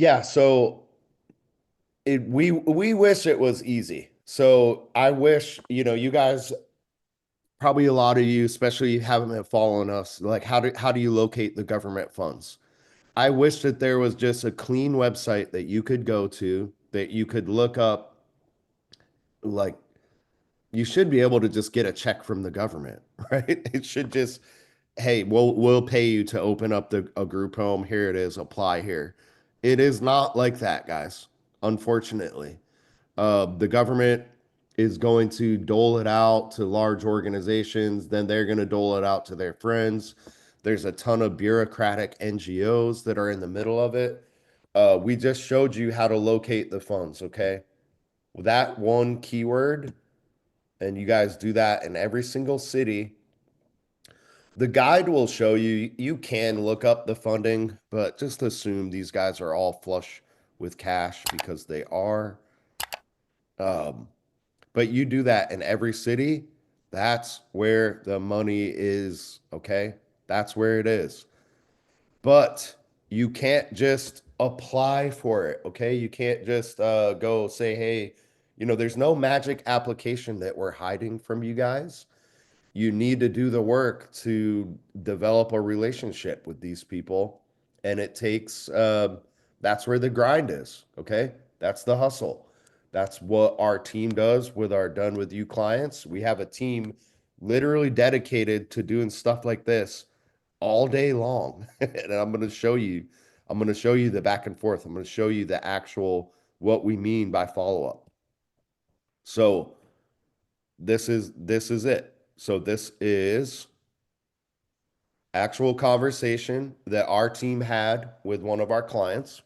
yeah, so we wish it was easy. So I wish, you guys, probably a lot of you, especially you haven't been following us, like how do you locate the government funds? I wish that there was just a clean website that you could go to, that you could look up. Like, you should be able to just get a check from the government, right? It should just, hey, we'll pay you to open up a group home. Here it is, apply here. It is not like that, guys. Unfortunately, the government is going to dole it out to large organizations, then they're going to dole it out to their friends. There's a ton of bureaucratic NGOs that are in the middle of it. We just showed you how to locate the funds, okay? With that one keyword, and you guys do that in every single city. The guide will show you, you can look up the funding, but just assume these guys are all flush with cash because they are. But you do that in every city. That's where the money is, okay? That's where it is. But you can't just apply for it, okay? You can't just go say, hey, there's no magic application that we're hiding from you guys. You need to do the work to develop a relationship with these people. And it takes, that's where the grind is. Okay. That's the hustle. That's what our team does with our Done With You clients. We have a team literally dedicated to doing stuff like this all day long. And I'm going to show you the back and forth. I'm going to show you the actual, what we mean by follow up. So this is it. So this is actual conversation that our team had with one of our clients.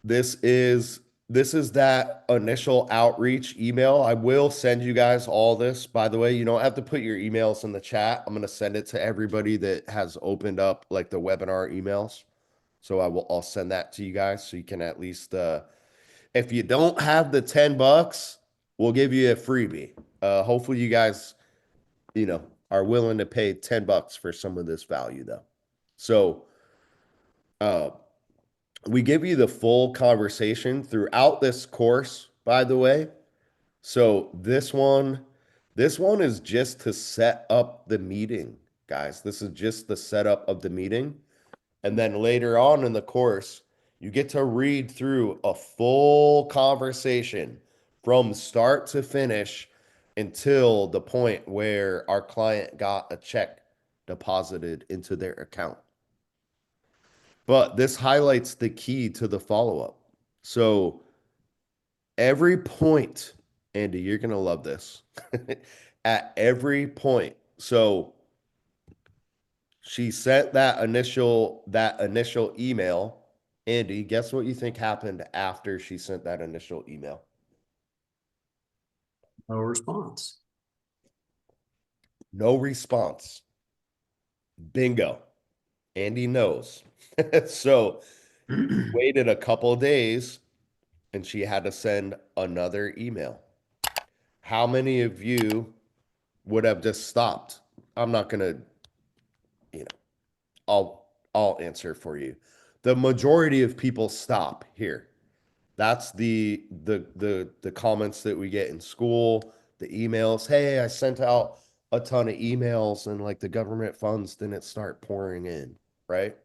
This is this is that initial outreach email. I will send you guys all this. By the way, you don't have to put your emails in the chat. I'm going to send it to everybody that has opened up like the webinar emails. So I'll send that to you guys so you can at least if you don't have the $10, we'll give you a freebie. Hopefully you guys, are willing to pay $10 for some of this value though. So uh we give you the full conversation throughout this course, by the way. So this one is just to set up the meeting, guys. This is just the setup of the meeting. And then later on in the course, you get to read through a full conversation from start to finish until the point where our client got a check deposited into their account. But this highlights the key to the follow-up. So every point, Andy, you're going to love this. At every point. So she sent that initial email. Andy, guess what you think happened after she sent that initial email? No response. No response. Bingo. Andy knows. So waited a couple of days and she had to send another email. How many of you would have just stopped? I'm not gonna, you know, I'll answer for you. The majority of people stop here. That's the comments that we get in school, the emails. Hey, I sent out a ton of emails and like the government funds didn't start pouring in, right?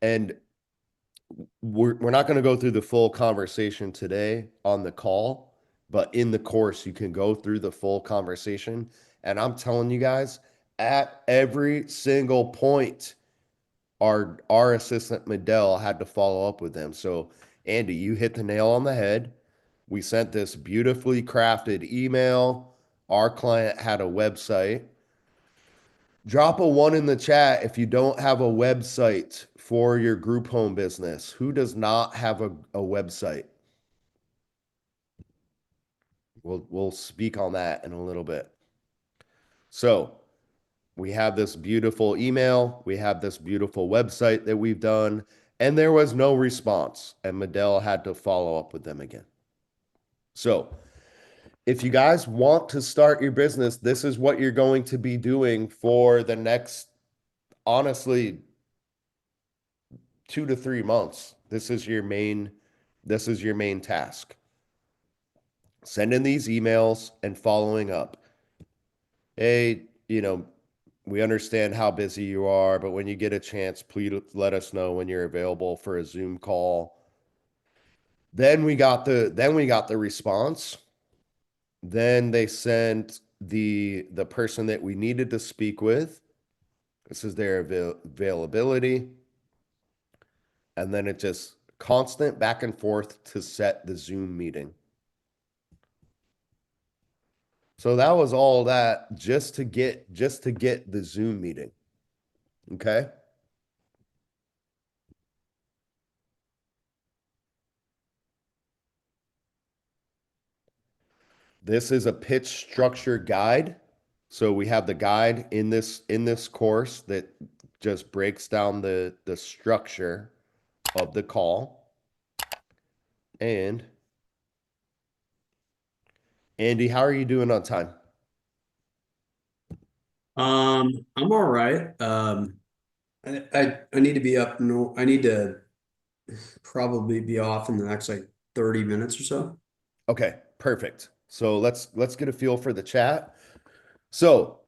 And we're not going to go through the full conversation today on the call, but in the course, you can go through the full conversation. And I'm telling you guys, at every single point, our assistant Medell had to follow up with them. So, Andy, you hit the nail on the head. We sent this beautifully crafted email. Our client had a website. Drop a one in the chat if you don't have a website for your group home business. Who does not have a website? We'll speak on that in a little bit. So we have this beautiful email. We have this beautiful website that we've done, and there was no response. And Medell had to follow up with them again. So if you guys want to start your business, this is what you're going to be doing for the next, honestly, 2 to 3 months. This is your main task. Sending these emails and following up. Hey, we understand how busy you are, but when you get a chance, please let us know when you're available for a Zoom call. Then we got the response. Then they sent the person that we needed to speak with. This is their availability. And then it just constant back and forth to set the Zoom meeting. So that was all that just to get the Zoom meeting. Okay? This is a pitch structure guide. So we have the guide in this course that just breaks down the structure of the call. And Andy, how are you doing on time? I'm all right. I need to be up. No, I need to probably be off in the next like 30 minutes or so. Okay, perfect. So let's get a feel for the chat. So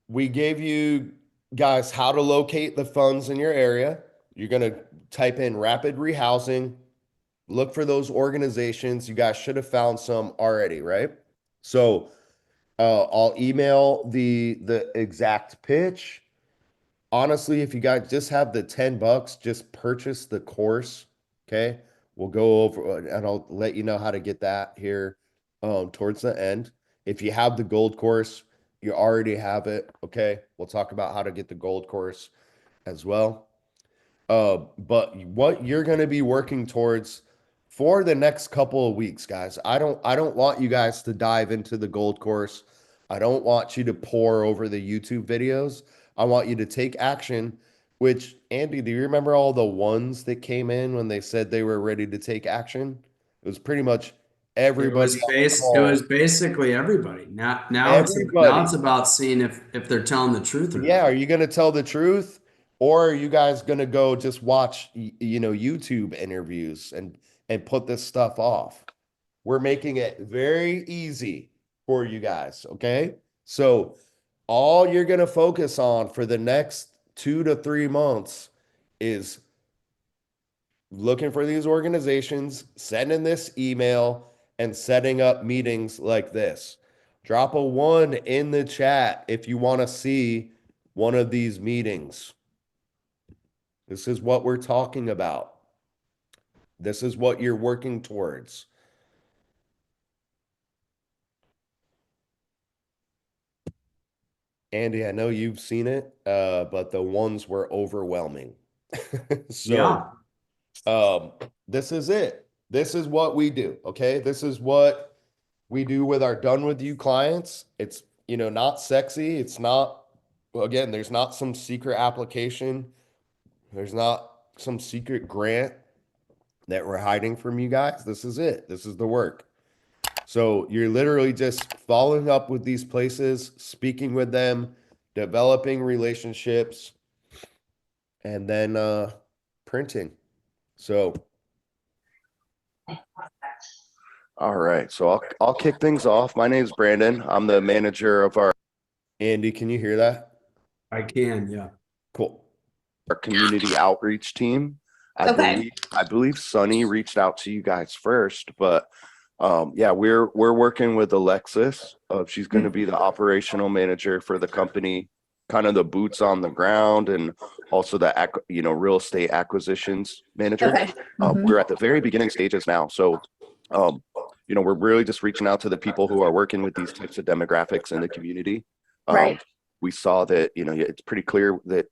we gave you guys, how to locate the funds in your area. You're going to type in rapid rehousing, look for those organizations. You guys should have found some already, right? So I'll email the exact pitch. Honestly, if you guys just have the $10, just purchase the course. Okay. We'll go over and I'll let you know how to get that here towards the end. If you have the gold course, you already have it. Okay. We'll talk about how to get the gold course as well. But what you're going to be working towards for the next couple of weeks, guys. I don't want you guys to dive into the gold course. I don't want you to pour over the YouTube videos. I want you to take action, which Andy, do you remember all the ones that came in when they said they were ready to take action? It was pretty much everybody on the It call. was basically everybody. Now Everybody. it's about seeing if they're telling the truth or Yeah, not. are you going to tell the truth or are you guys going to go just watch YouTube interviews and put this stuff off? We're making it very easy for you guys, okay? So all you're going to focus on for the next 2 to 3 months is looking for these organizations, sending this email and setting up meetings like this. Drop a 1 in the chat if you want to see one of these meetings. This is what we're talking about. This is what you're working towards. Andy, I know you've seen it, but the ones were overwhelming. So, Yeah. this is it. This is what we do. Okay. This is what we do with our done with you clients. It's, not sexy. It's not, again, there's not some secret application. There's not some secret grant that we're hiding from you guys. This is it. This is the work. So you're literally just following up with these places, speaking with them, developing relationships, and then printing. So all right. So I'll kick things off. My name's Brandon. I'm the manager of our Andy, can you hear that? I can, yeah. Cool. Our community outreach team. I believe Sunny reached out to you guys first, but yeah, we're working with Alexis. She's going to be the operational manager for the company, kind of the boots on the ground, and also the real estate acquisitions manager. Okay. We're at the very beginning stages now, so we're really just reaching out to the people who are working with these types of demographics in the community. Right. We saw that it's pretty clear that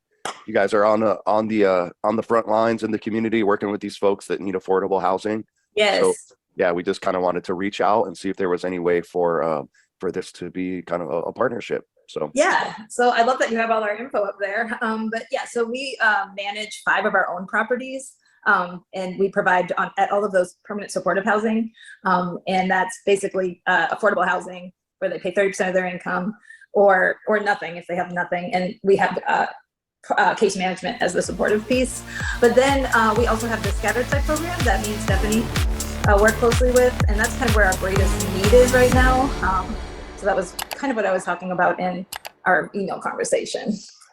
you guys are on the front lines in the community working with these folks that need affordable housing. Yes. So yeah, we just kind of wanted to reach out and see if there was any way for this to be kind of a partnership. So yeah. So I love that you have all our info up there. But yeah, so we manage 5 of our own properties. And we provide at all of those permanent supportive housing. And that's basically affordable housing where they pay 30% of their income or nothing if they have nothing. And we have case management as the supportive piece. But then we also have the scattered site program that me and Stephanie work closely with. And that's kind of where our greatest need is right now. So that was kind of what I was talking about in our email conversation.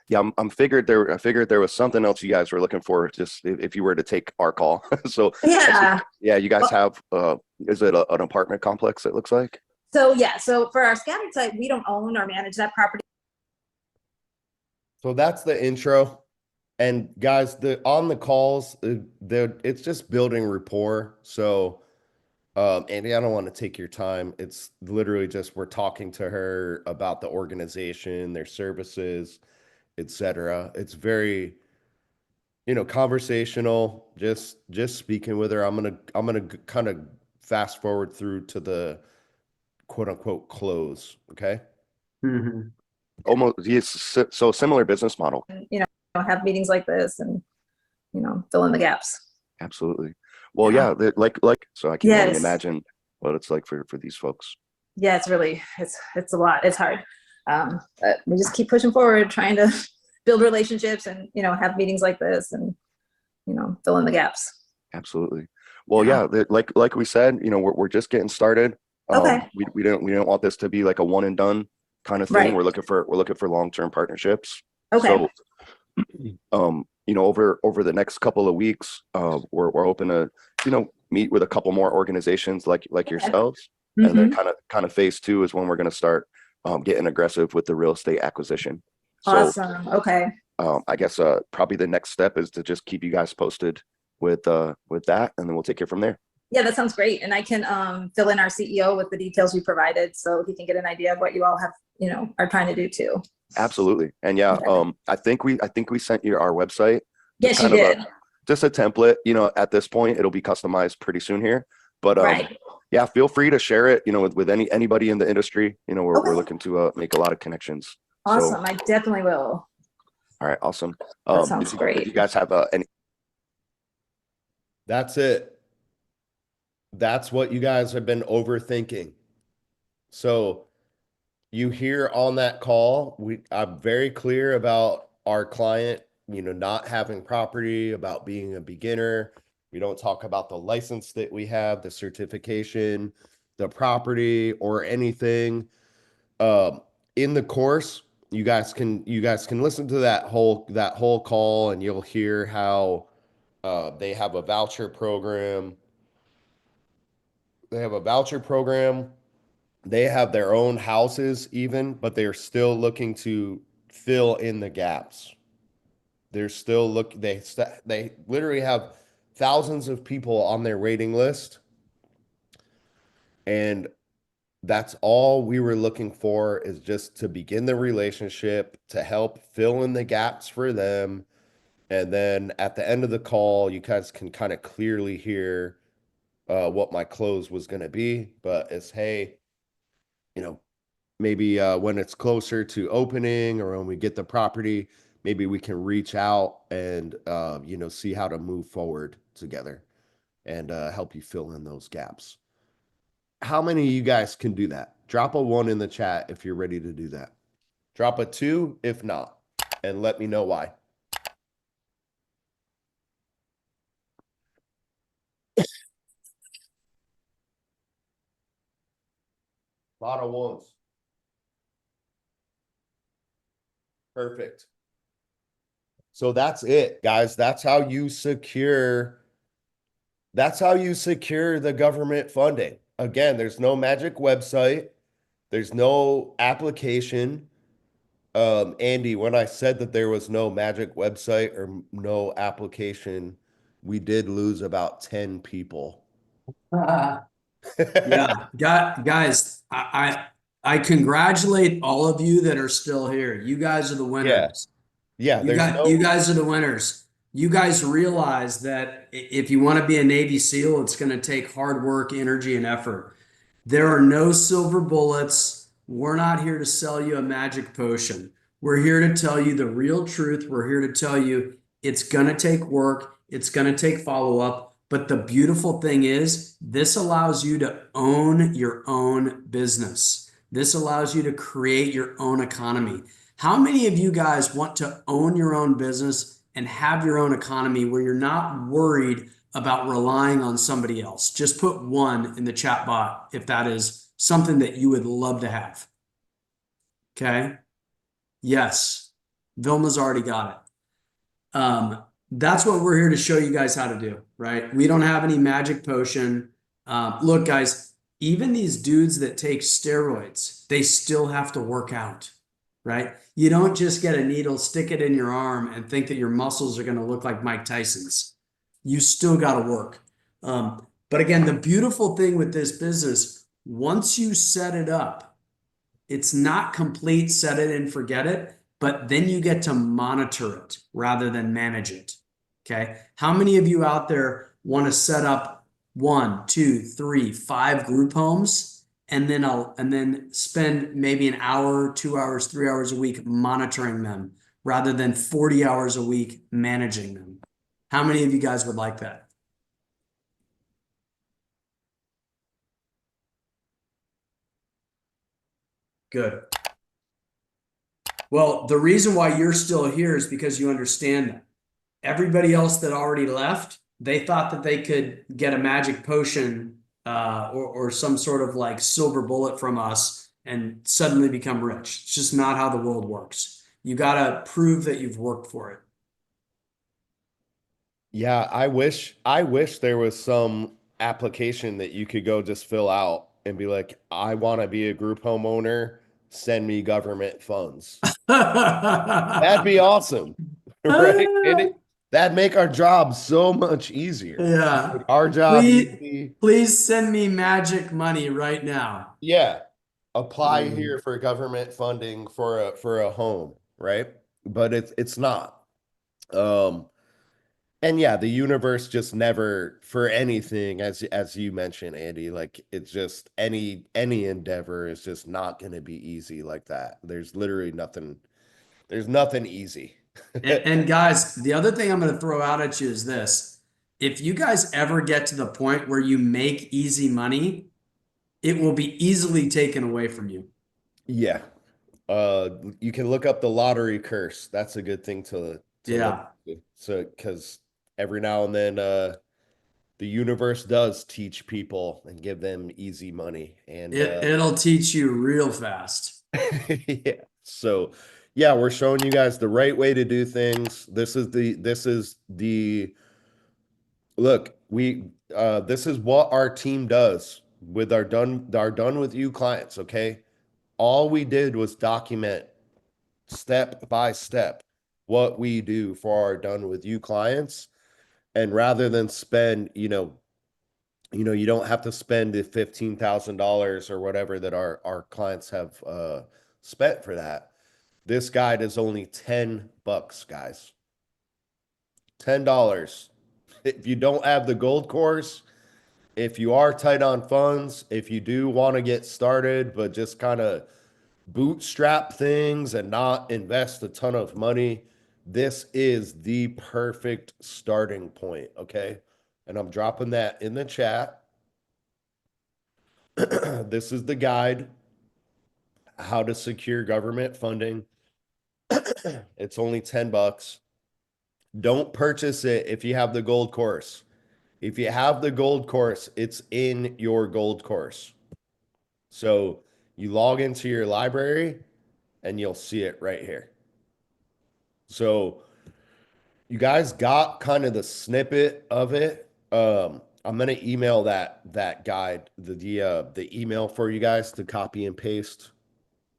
yeah, I figured there was something else you guys were looking for, just if you were to take our call. So Yeah. yeah, you guys have is it an apartment complex, it looks like? So yeah, so for our scattered site, we don't own or manage that property. So that's the intro. And guys, on the calls, it's just building rapport. So Andy, I don't want to take your time. It's literally just we're talking to her about the organization, their services, etc. It's very, conversational, just speaking with her. I'm gonna kind of fast forward through to the quote unquote close. Okay. Mhm. Almost, yes. So similar business model. And, have meetings like this and, fill in the gaps. Absolutely. Well, yeah, like so I can only Yes. imagine what it's like for these folks. Yeah, it's a lot. It's hard. But we just keep pushing forward, trying to build relationships and, have meetings like this and, fill in the gaps. Absolutely. Well, yeah, like we said, we're just getting started. Okay. We don't want this to be like a one and done kind of thing. Right. We're looking for long-term partnerships. Okay. So, over the next couple of weeks, we're hoping to, meet with a couple more organizations like yourselves. And then kind of phase 2 is when we're going to start getting aggressive with the real estate acquisition. So, Awesome. Okay. I guess probably the next step is to just keep you guys posted with that, and then we'll take it from there. Yeah, that sounds great. And I can fill in our CEO with the details you provided so he can get an idea of what you all have, are trying to do too. Absolutely. And yeah, I think we sent you our website. Yes, you did. Just a template, at this point, it'll be customized pretty soon here, but Right. yeah, feel free to share it, with anybody in the industry. We're looking to make a lot of connections. Awesome. So, I definitely will. all right, awesome. That sounds great. If you guys have any. That's it. That's what you guys have been overthinking. So you hear on that call, I'm very clear about our client, not having property, about being a beginner. We don't talk about the license that we have, the certification, the property, or anything. In the course, you guys can listen to that whole call, and you'll hear how they have a voucher program. They have a voucher program. They have their own houses even, but they're still looking to fill in the gaps. They're still they literally have thousands of people on their waiting list. And that's all we were looking for, is just to begin the relationship, to help fill in the gaps for them. And then at the end of the call, you guys can kind of clearly hear what my close was going to be. But it's, hey, maybe when it's closer to opening, or when we get the property, maybe we can reach out and, see how to move forward together and help you fill in those gaps. How many of you guys can do that? Drop a 1 in the chat if you're ready to do that. Drop a 2 if not, and let me know why. A lot of 1s. Perfect. So that's it, guys. That's how you secure the government funding. Again, there's no magic website. There's no application. Andy, when I said that there was no magic website or no application, we did lose about 10 people. Yeah, guys, I congratulate all of you that are still here. You guys are the winners. Yeah, You guys are the winners. You guys realize that if you want to be a Navy SEAL, it's going to take hard work, energy, and effort. There are no silver bullets. We're not here to sell you a magic potion. We're here to tell you the real truth. We're here to tell you it's going to take work. It's going to take follow-up. But the beautiful thing is, this allows you to own your own business. This allows you to create your own economy. How many of you guys want to own your own business and have your own economy where you're not worried about relying on somebody else? Just put 1 in the chat bot if that is something that you would love to have. Okay. Yes. Vilma's already got it. That's what we're here to show you guys how to do, right? We don't have any magic potion. Look, guys, even these dudes that take steroids, they still have to work out, right? You don't just get a needle, stick it in your arm, and think that your muscles are going to look like Mike Tyson's. You still got to work. But again, the beautiful thing with this business, once you set it up, it's not complete, set it and forget it, but then you get to monitor it rather than manage it. Okay. How many of you out there want to set up 1, 2, 3, 5 group homes and then spend maybe an hour, 2 hours, 3 hours a week monitoring them rather than 40 hours a week managing them? How many of you guys would like that? Good. Well, the reason why you're still here is because you understand that. Everybody else that already left, they thought that they could get a magic potion or some sort of like silver bullet from us and suddenly become rich. It's just not how the world works. You got to prove that you've worked for it. Yeah, I wish there was some application that you could go just fill out and be like, I want to be a group homeowner, send me government funds. That'd be awesome, right? That'd make our job so much easier. Yeah. Make our job Please, easy. please send me magic money right now. Yeah. Apply Mm. here for government funding for a home, right? But it's not. Um, and yeah, the universe just never for anything, as you mentioned, Andy, like it's just any endeavor is just not gonna be easy like that. There's nothing easy. And guys, the other thing I'm going to throw out at you is this. If you guys ever get to the point where you make easy money, it will be easily taken away from you. Yeah. You can look up the lottery curse. That's a good thing to look Yeah. at. So because every now and then the universe does teach people and give them easy money. And It'll teach you real fast. yeah. So yeah, we're showing you guys the right way to do things. This is the look, this is what our team does with our done with you clients, okay? All we did was document step by step what we do for our done with you clients. And rather than spend, you don't have to spend the $15,000 or whatever that our clients have spent for that. This guide is only $10, guys. $10. If you don't have the gold course, if you are tight on funds, if you do want to get started, but just kind of bootstrap things and not invest a ton of money, this is the perfect starting point. Okay. And I'm dropping that in the chat. This is the guide, how to secure government funding. It's only $10. Don't purchase it if you have the gold course. If you have the gold course, it's in your gold course. So you log into your library and you'll see it right here. So you guys got kind of the snippet of it. I'm gonna email that guide, the email for you guys to copy and paste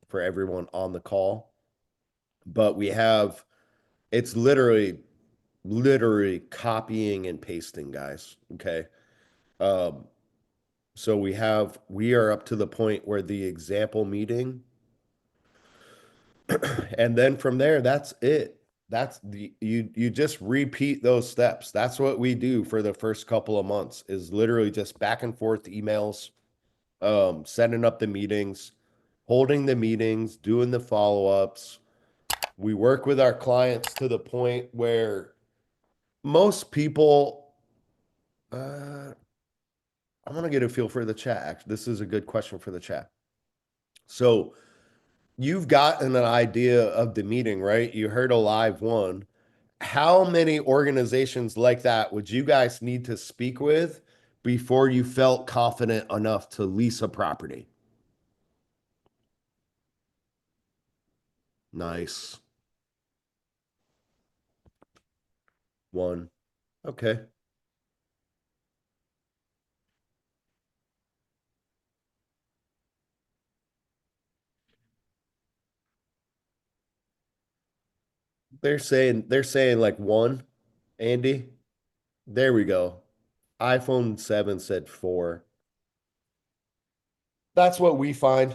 for everyone on the call. But it's literally copying and pasting, guys. Okay. Um, so we are up to the point where the example meeting, and then from there, that's it. You just repeat those steps. That's what we do for the first couple of months is literally just back and forth emails, setting up the meetings, holding the meetings, doing the follow-ups. We work with our clients to the point where most people, I want to get a feel for the chat. Actually, this is a good question for the chat. So you've gotten an idea of the meeting, right? You heard a live one. How many organizations like that would you guys need to speak with before you felt confident enough to lease a property? Nice. One. Okay. They're saying like one, Andy. There we go. iPhone 7 said 4. That's what we find.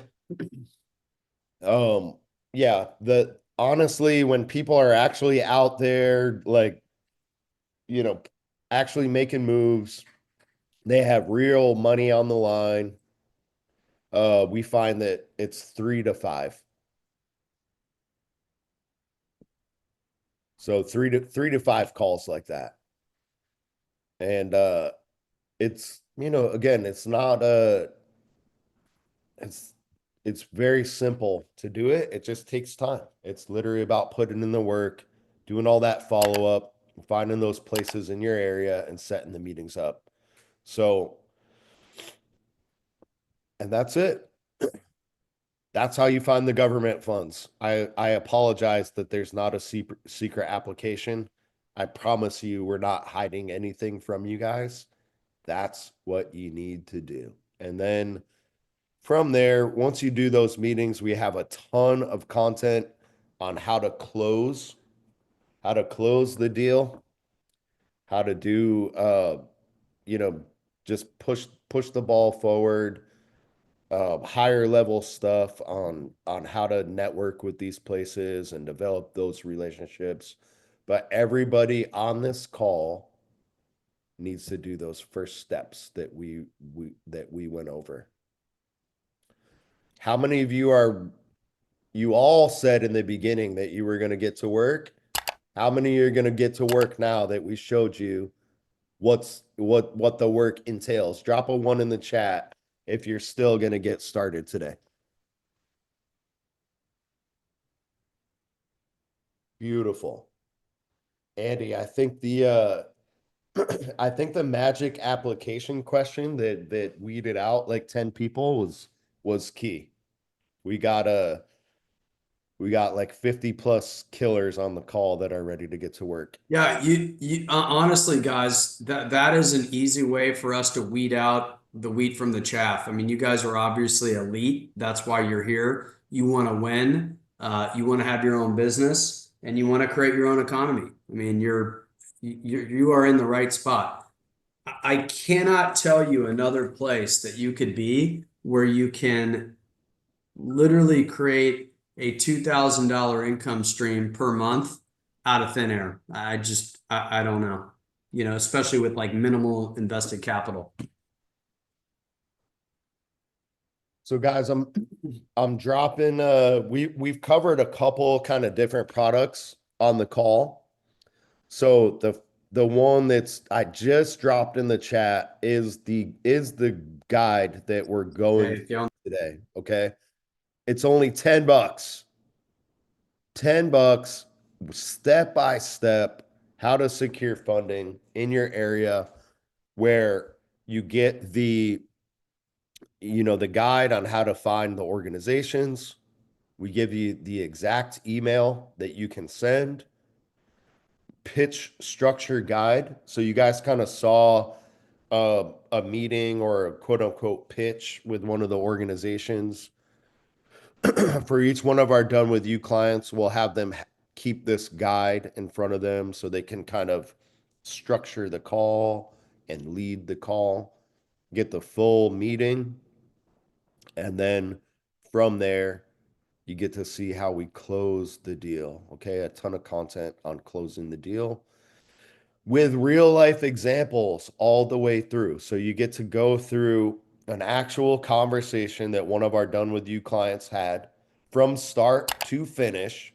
Um, yeah, the honestly, when people are actually out there, like, you know, actually making moves, they have real money on the line. We find that it's 3 to 5. So three to 5 calls like that. And it's, again, it's not it's it's very simple to do it. It just takes time. It's literally about putting in the work, doing all that follow up, finding those places in your area and setting the meetings up. So, and that's it. That's how you find the government funds. I apologize that there's not a secret application. I promise you, we're not hiding anything from you guys. That's what you need to do. And then from there, once you do those meetings, we have a ton of content on how to close the deal, how to do, you know, just push the ball forward, higher level stuff on how to network with these places and develop those relationships. But everybody on this call needs to do those first steps that we went over. How many of you all said in the beginning that you were going to get to work? How many are going to get to work now that we showed you what the work entails? Drop a 1 in the chat if you're still going to get started today. Beautiful. Andy, I think the I think the magic application question that weeded out like 10 people was key. We got like 50 plus killers on the call that are ready to get to work. Yeah, you honestly, guys, that is an easy way for us to weed out the wheat from the chaff. I mean, you guys are obviously elite. That's why you're here. You want to win. You want to have your own business, and you want to create your own economy. I mean, you are in the right spot. I cannot tell you another place that you could be where you can literally create a $2,000 income stream per month out of thin air. I don't know, especially with like minimal invested capital. So guys, I'm dropping we've covered a couple kind of different products on the call. So the one that's I just dropped in the chat is the guide that we're going today, okay? It's only $10. $10, step by step, how to secure funding in your area, where you get the guide on how to find the organizations. We give you the exact email that you can send, pitch structure guide. So you guys kind of saw a meeting or a quote unquote pitch with one of the organizations. For each one of our done with you clients, we'll have them keep this guide in front of them so they can kind of structure the call and lead the call, get the full meeting. And then from there, you get to see how we close the deal. Okay. A ton of content on closing the deal with real life examples all the way through. So you get to go through an actual conversation that one of our done with you clients had from start to finish,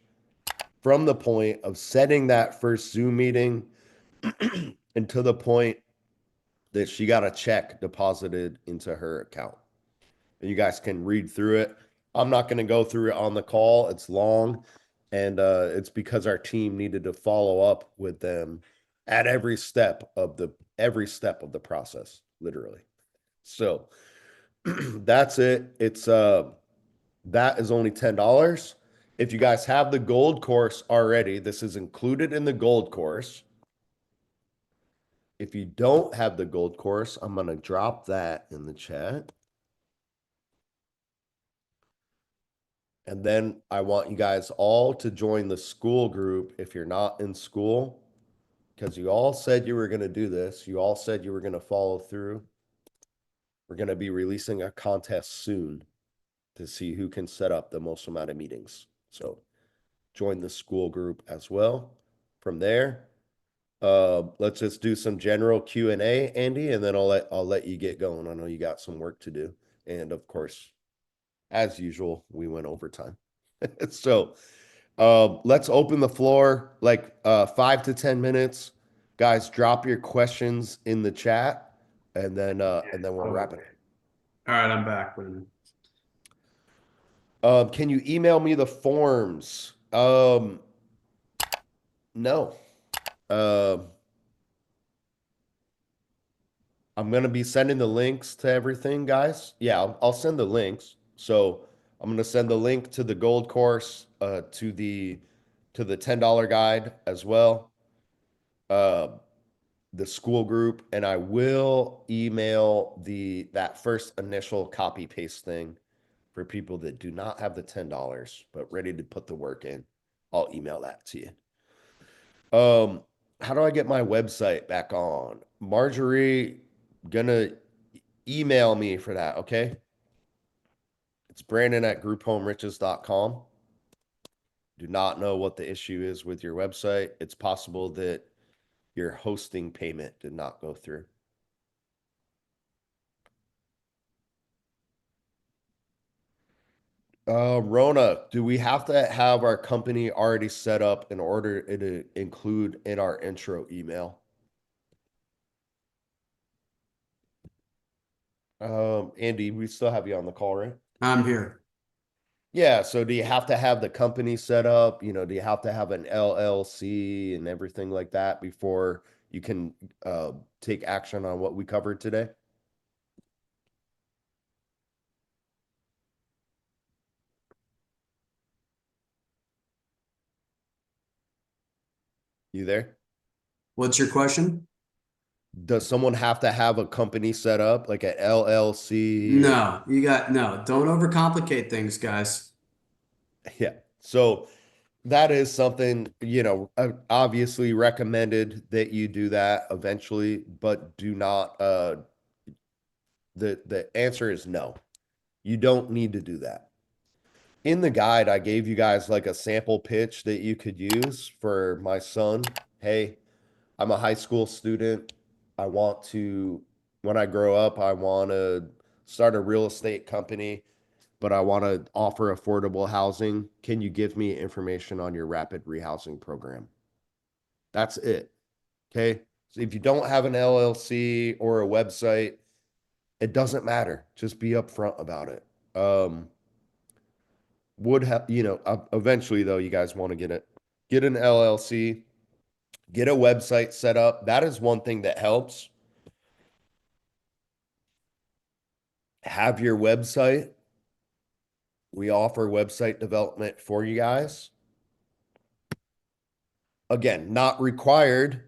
from the point of setting that first Zoom meeting and to the point that she got a check deposited into her account. And you guys can read through it. I'm not going to go through it on the call. It's long, and it's because our team needed to follow up with them at every step of the process, literally. So that's it. It's that is only $10. If you guys have the gold course already, this is included in the gold course. If you don't have the gold course, I'm going to drop that in the chat. And then I want you guys all to join the school group if you're not in school, because you all said you were going to do this. You all said you were going to follow through. We're going to be releasing a contest soon to see who can set up the most amount of meetings. So join the school group as well. From there, let's just do some general Q&A, Andy, and then I'll let you get going. I know you got some work to do. And of course, as usual, we went overtime. So let's open the floor like 5 to 10 minutes. Guys, drop your questions in the chat, and then we'll wrap it. All right, I'm back. Can you email me the forms? No. I'm gonna be sending the links to everything, guys. Yeah, I'll send the links. So I'm going to send the link to the gold course, to the $10 guide as well. The school group, and I will email that first initial copy paste thing for people that do not have the $10 but ready to put the work in. I'll email that to you. How do I get my website back on? Marjorie, gonna email me for that, okay? It's Brandon@grouphomeriches.com. Do not know what the issue is with your website. It's possible that your hosting payment did not go through. Rona, do we have to have our company already set up in order to include in our intro email? Andy, we still have you on the call, right? I'm here. Yeah, so do you have to have the company set up? You know, do you have to have an LLC and everything like that before you can take action on what we covered today? You there? What's your question? Does someone have to have a company set up, like an LLC? No, don't overcomplicate things, guys. Yeah. So that is something, you know, obviously recommended that you do that eventually, but do not, the answer is no. You don't need to do that. In the guide, I gave you guys like a sample pitch that you could use for my son. Hey, I'm a high school student. I want to, when I grow up, I want to start a real estate company, but I want to offer affordable housing. Can you give me information on your rapid rehousing program? That's it. Okay. So if you don't have an LLC or a website, it doesn't matter. Just be upfront about it. Would have, you know, eventually though, you guys want to get an LLC, get a website set up. That is one thing that helps. Have your website. We offer website development for you guys. Again, not required.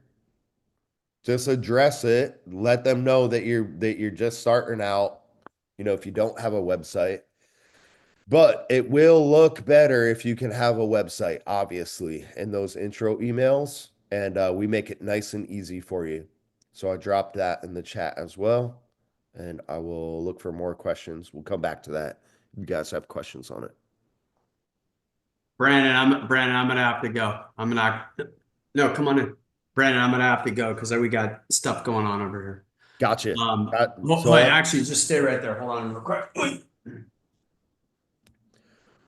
Just address it. Let them know that you're just starting out, you know, if you don't have a website. But it will look better if you can have a website, obviously, in those intro emails. And we make it nice and easy for you. So I dropped that in the chat as well. And I will look for more questions. We'll come back to that. You guys have questions on it. Brandon, I'm gonna have to go. No, come on in. Brandon, I'm gonna have to go because we got stuff going on over here. Gotcha. Wait, actually, just stay right there. Hold on real quick.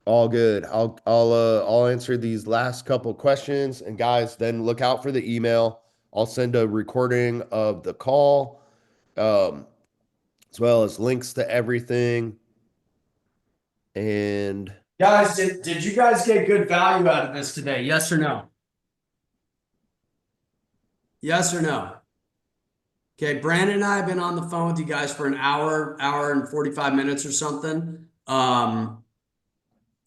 All good. I'll answer these last couple questions, and guys, then look out for the email. I'll send a recording of the call, as well as links to everything. And Guys, did you guys get good value out of this today? Yes or no? Yes or no? Okay, Brandon and I have been on the phone with you guys for an hour and 45 minutes or something.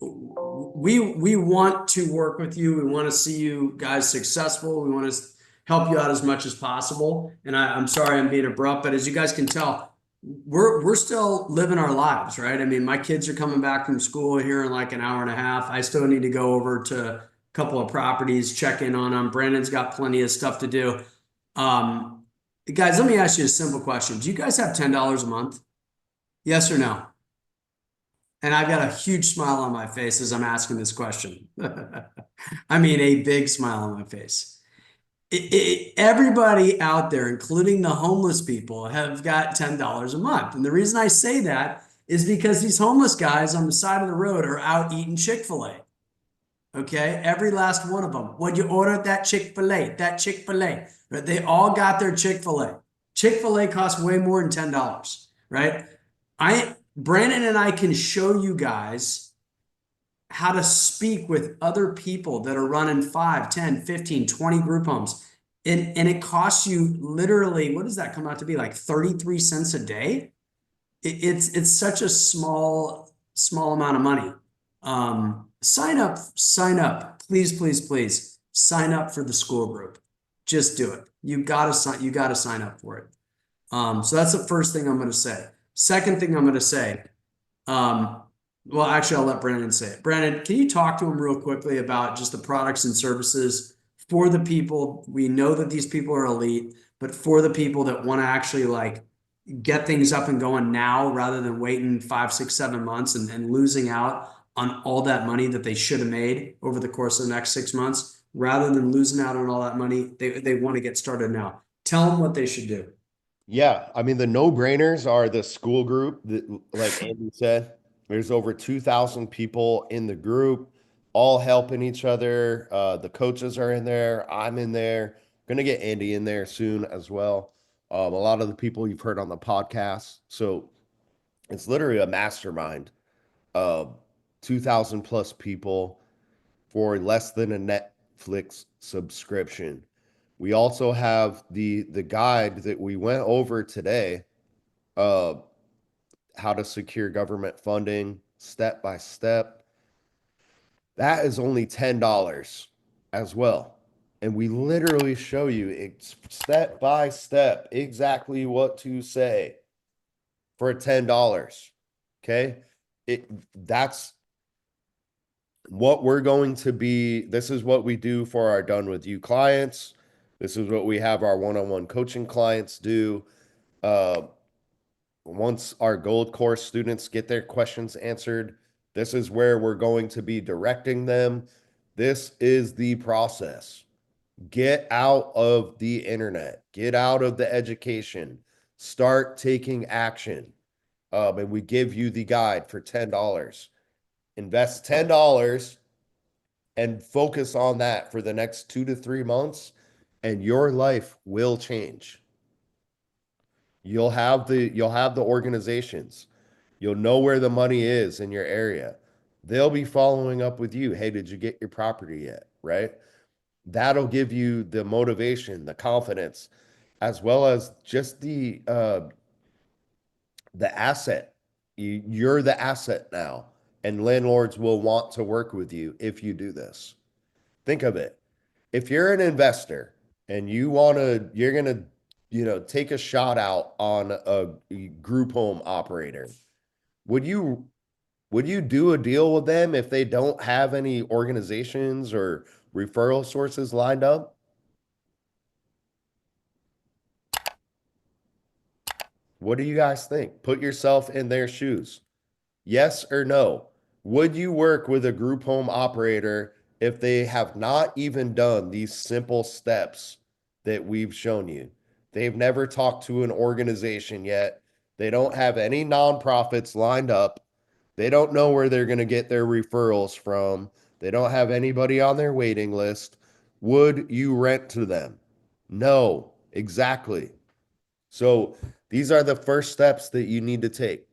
We want to work with you. We want to see you guys successful. We want to help you out as much as possible. And I'm sorry I'm being abrupt, but as you guys can tell, we're still living our lives, right? I mean, my kids are coming back from school here in like an hour and a half. I still need to go over to a couple of properties, check in on them. Brandon's got plenty of stuff to do. Guys, let me ask you a simple question. Do you guys have $10 a month? Yes or no? And I've got a huge smile on my face as I'm asking this question. I mean, a big smile on my face. Everybody out there, including the homeless people, have got $10 a month. And the reason I say that is because these homeless guys on the side of the road are out eating Chick-fil-A. Okay, every last one of them. When you order that Chick-fil-A, they all got their Chick-fil-A. Chick-fil-A costs way more than $10, right? Brandon and I can show you guys how to speak with other people that are running 5, 10, 15, 20 group homes. And it costs you literally, what does that come out to be? Like 33 cents a day? It's such a small small amount of money. Sign up, please sign up for the school group. Just do it. You gotta sign up for it. So that's the first thing I'm going to say. Second thing I'm going to say, well, actually, I'll let Brandon say it. Brandon, can you talk to him real quickly about just the products and services for the people? We know that these people are elite, but for the people that want to actually like get things up and going now rather than waiting 5, 6, 7 months and losing out on all that money that they should have made over the course of the next 6 months, rather than losing out on all that money, they want to get started now. Tell them what they should do. Yeah, I mean the no-brainers are the school group that, like Andy said, there's over 2,000 people in the group, all helping each other. The coaches are in there. I'm in there. Gonna get Andy in there soon as well. A lot of the people you've heard on the podcast. So it's literally a mastermind of 2,000 plus people for less than a Netflix subscription. We also have the guide that we went over today, uh, how to secure government funding step by step. That is only $10 as well. And we literally show you it's step by step exactly what to say for $10. Okay. That's what we're going to be. This is what we do for our done with you clients. This is what we have our one-on-one coaching clients do. Once our gold course students get their questions answered, this is where we're going to be directing them. This is the process. Get out of the internet, get out of the education, start taking action. And we give you the guide for $10. Invest $10 and focus on that for the next 2 to 3 months, and your life will change. You'll have the organizations. You'll know where the money is in your area. They'll be following up with you. Hey, did you get your property yet? Right? That'll give you the motivation, the confidence, as well as just the asset. You're the asset now, and landlords will want to work with you if you do this. Think of it. If you're an investor and you're going to, take a shot out on a group home operator, would you do a deal with them if they don't have any organizations or referral sources lined up? What do you guys think? Put yourself in their shoes. Yes or no? Would you work with a group home operator if they have not even done these simple steps that we've shown you? They've never talked to an organization yet. They don't have any nonprofits lined up. They don't know where they're going to get their referrals from. They don't have anybody on their waiting list. Would you rent to them? No, exactly. So these are the first steps that you need to take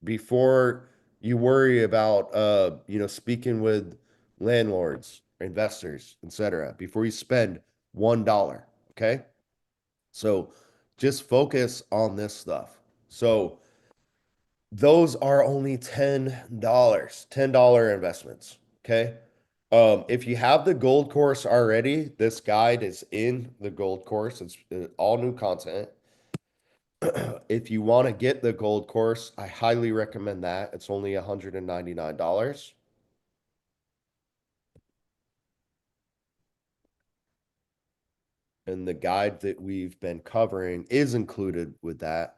before you worry about speaking with landlords, investors, etc. before you spend $1. Okay. So just focus on this stuff. So those are only $10 investments. Okay. If you have the gold course already, this guide is in the gold course. It's all new content. If you want to get the gold course, I highly recommend that. It's only $199. And the guide that we've been covering is included with that,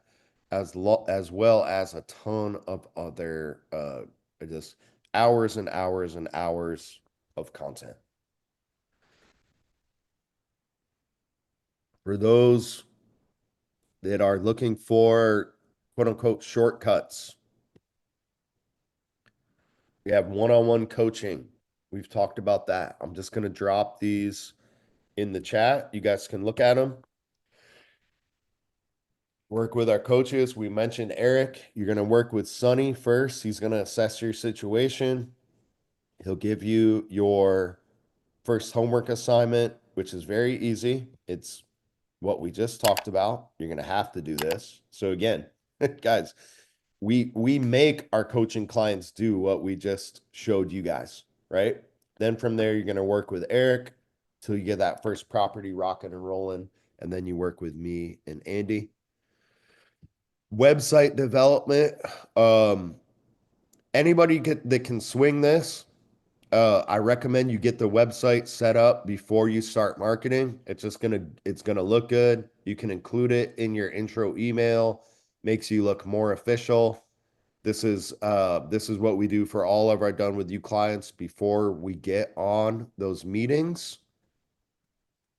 as well as a ton of other just hours and hours and hours of content. For those that are looking for quote unquote shortcuts, we have one-on-one coaching. We've talked about that. I'm just going to drop these in the chat. You guys can look at them. Work with our coaches. We mentioned Eric. You're going to work with Sonny first. He's going to assess your situation. He'll give you your first homework assignment, which is very easy. It's what we just talked about. You're going to have to do this. So again, guys, we make our coaching clients do what we just showed you guys, right? Then from there, you're going to work with Eric till you get that first property rocking and rolling. And then you work with me and Andy. Website development. Anybody that can swing this, I recommend you get the website set up before you start marketing. It's gonna look good. You can include it in your intro email, makes you look more official. This is what we do for all of our done with you clients before we get on those meetings.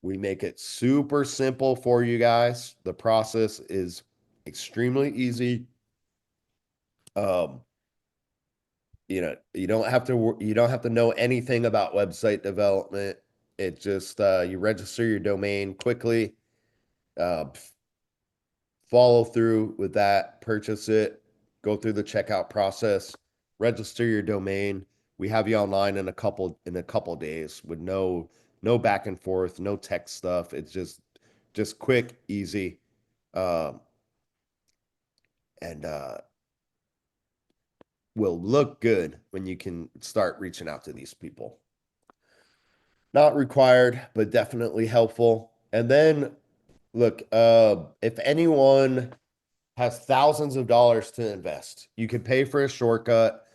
We make it super simple for you guys. The process is extremely easy. You don't have to know anything about website development. It just you register your domain quickly, uh, follow through with that, purchase it, go through the checkout process, register your domain. We have you online in a couple days with no back and forth, no tech stuff. It's just quick, easy, um, and will look good when you can start reaching out to these people. Not required, but definitely helpful. And then look, if anyone has thousands of dollars to invest, you can pay for a shortcut.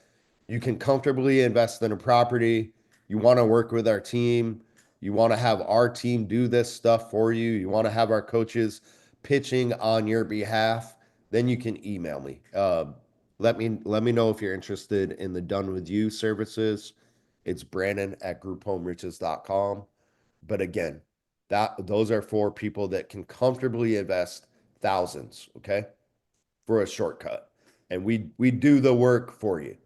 You can comfortably invest in a property. You want to work with our team. You want to have our team do this stuff for you. You want to have our coaches pitching on your behalf. Then you can email me. Let me know if you're interested in the Done With You services. It's Brandon@grouphomeriches.com. But again, those are for people that can comfortably invest thousands, okay, for a shortcut. And we do the work for you.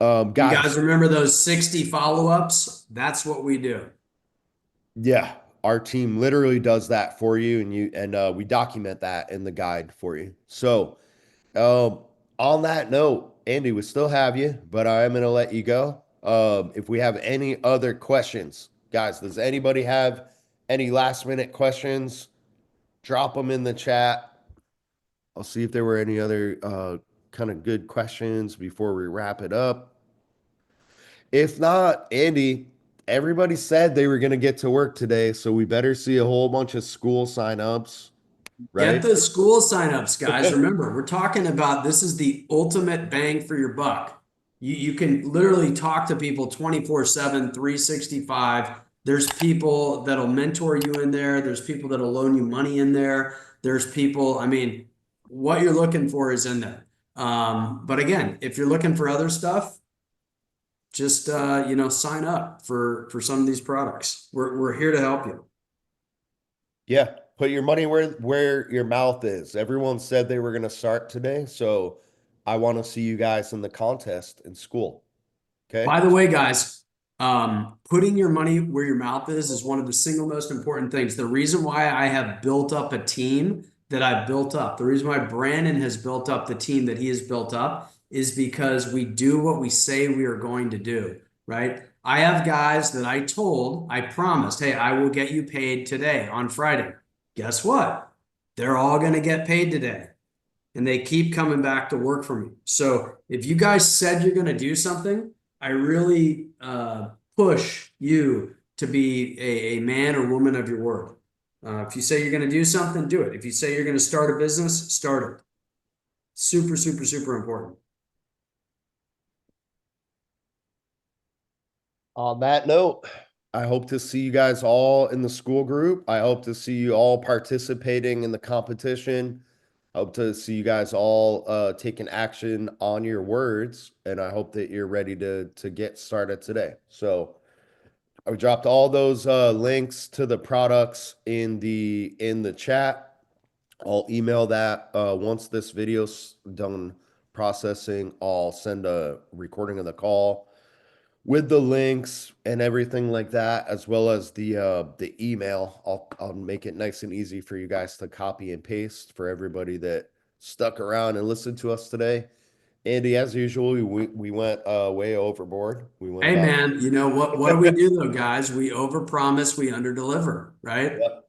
You Guys, guys remember those 60 follow-ups? That's what we do. yeah, our team literally does that for you, and we document that in the guide for you. So, um, on that note, Andy, we still have you, but I am going to let you go. If we have any other questions, guys, does anybody have any last minute questions? Drop them in the chat. I'll see if there were any other kind of good questions before we wrap it up. If not, Andy, everybody said they were going to get to work today, so we better see a whole bunch of school signups, Get right? the school signups, guys. Remember, we're talking about this is the ultimate bang for your buck. You can literally talk to people 24/7, 365. There's people that'll mentor you in there. There's people that'll loan you money in there. There's people, I mean, what you're looking for is in there. But again, if you're looking for other stuff, just sign up for some of these products. We're here to help you. Yeah, put your money where your mouth is. Everyone said they were going to start today, so I want to see you guys in the contest in school. Okay? By the way, guys, putting your money where your mouth is one of the single most important things. The reason why I have built up a team that I've built up, the reason why Brandon has built up the team that he has built up is because we do what we say we are going to do, right? I have guys that I promised, hey, I will get you paid today on Friday. Guess what? They're all going to get paid today. And they keep coming back to work for me. So if you guys said you're going to do something, I really push you to be a man or woman of your word. If you say you're going to do something, do it. If you say you're going to start a business, start it. Super, super, super important. On that note, I hope to see you guys all in the school group. I hope to see you all participating in the competition. I hope to see you guys all taking action on your words, and I hope that you're ready to get started today. So I dropped all those links to the products in the chat. I'll email that once this video's done processing. I'll send a recording of the call with the links and everything like that, as well as the email. I'll make it nice and easy for you guys to copy and paste for everybody that stuck around and listened to us today. Andy, as usual, we went way overboard. We went Hey, about. man, what do we do though, guys? We overpromise, we underdeliver, right? Yep.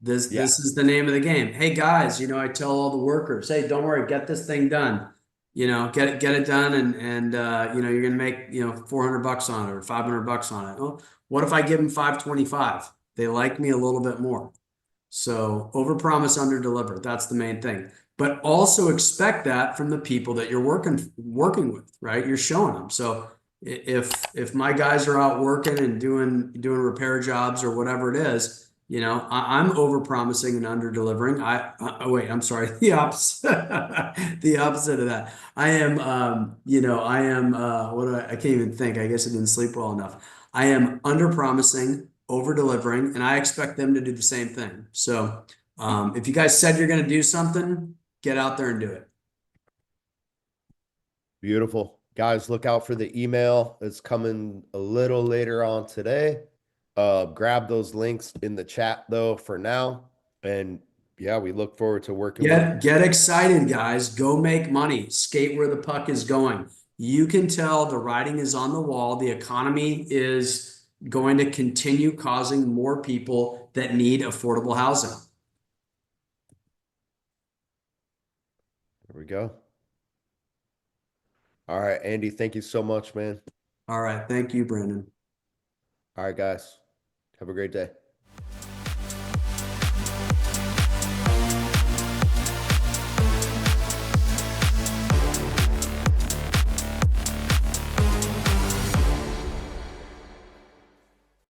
This is the name of the game. Hey guys, I tell all the workers, hey, don't worry, get this thing done. Get it done, and you're gonna make $400 on it or $500 on it. Well, what if I give them 525? They like me a little bit more. So overpromise, underdeliver. That's the main thing. But also expect that from the people that you're working with, right? You're showing them. So if my guys are out working and doing repair jobs or whatever it is, I'm overpromising and underdelivering. Wait, I'm sorry. The opposite, the opposite of that. I am, I can't even think. I guess I didn't sleep well enough. I am underpromising, over-delivering, and I expect them to do the same thing. So if you guys said you're going to do something, get out there and do it. Beautiful. Guys, look out for the email. It's coming a little later on today. Grab those links in the chat though for now. And yeah, we look forward to working with Get excited, guys. Go make money. Skate where the puck is going. You can tell the writing is on the wall. The economy is going to continue causing more people that need affordable housing. There we go. All right, Andy, thank you so much, man. All right. Thank you, Brandon. All right, guys. Have a great day.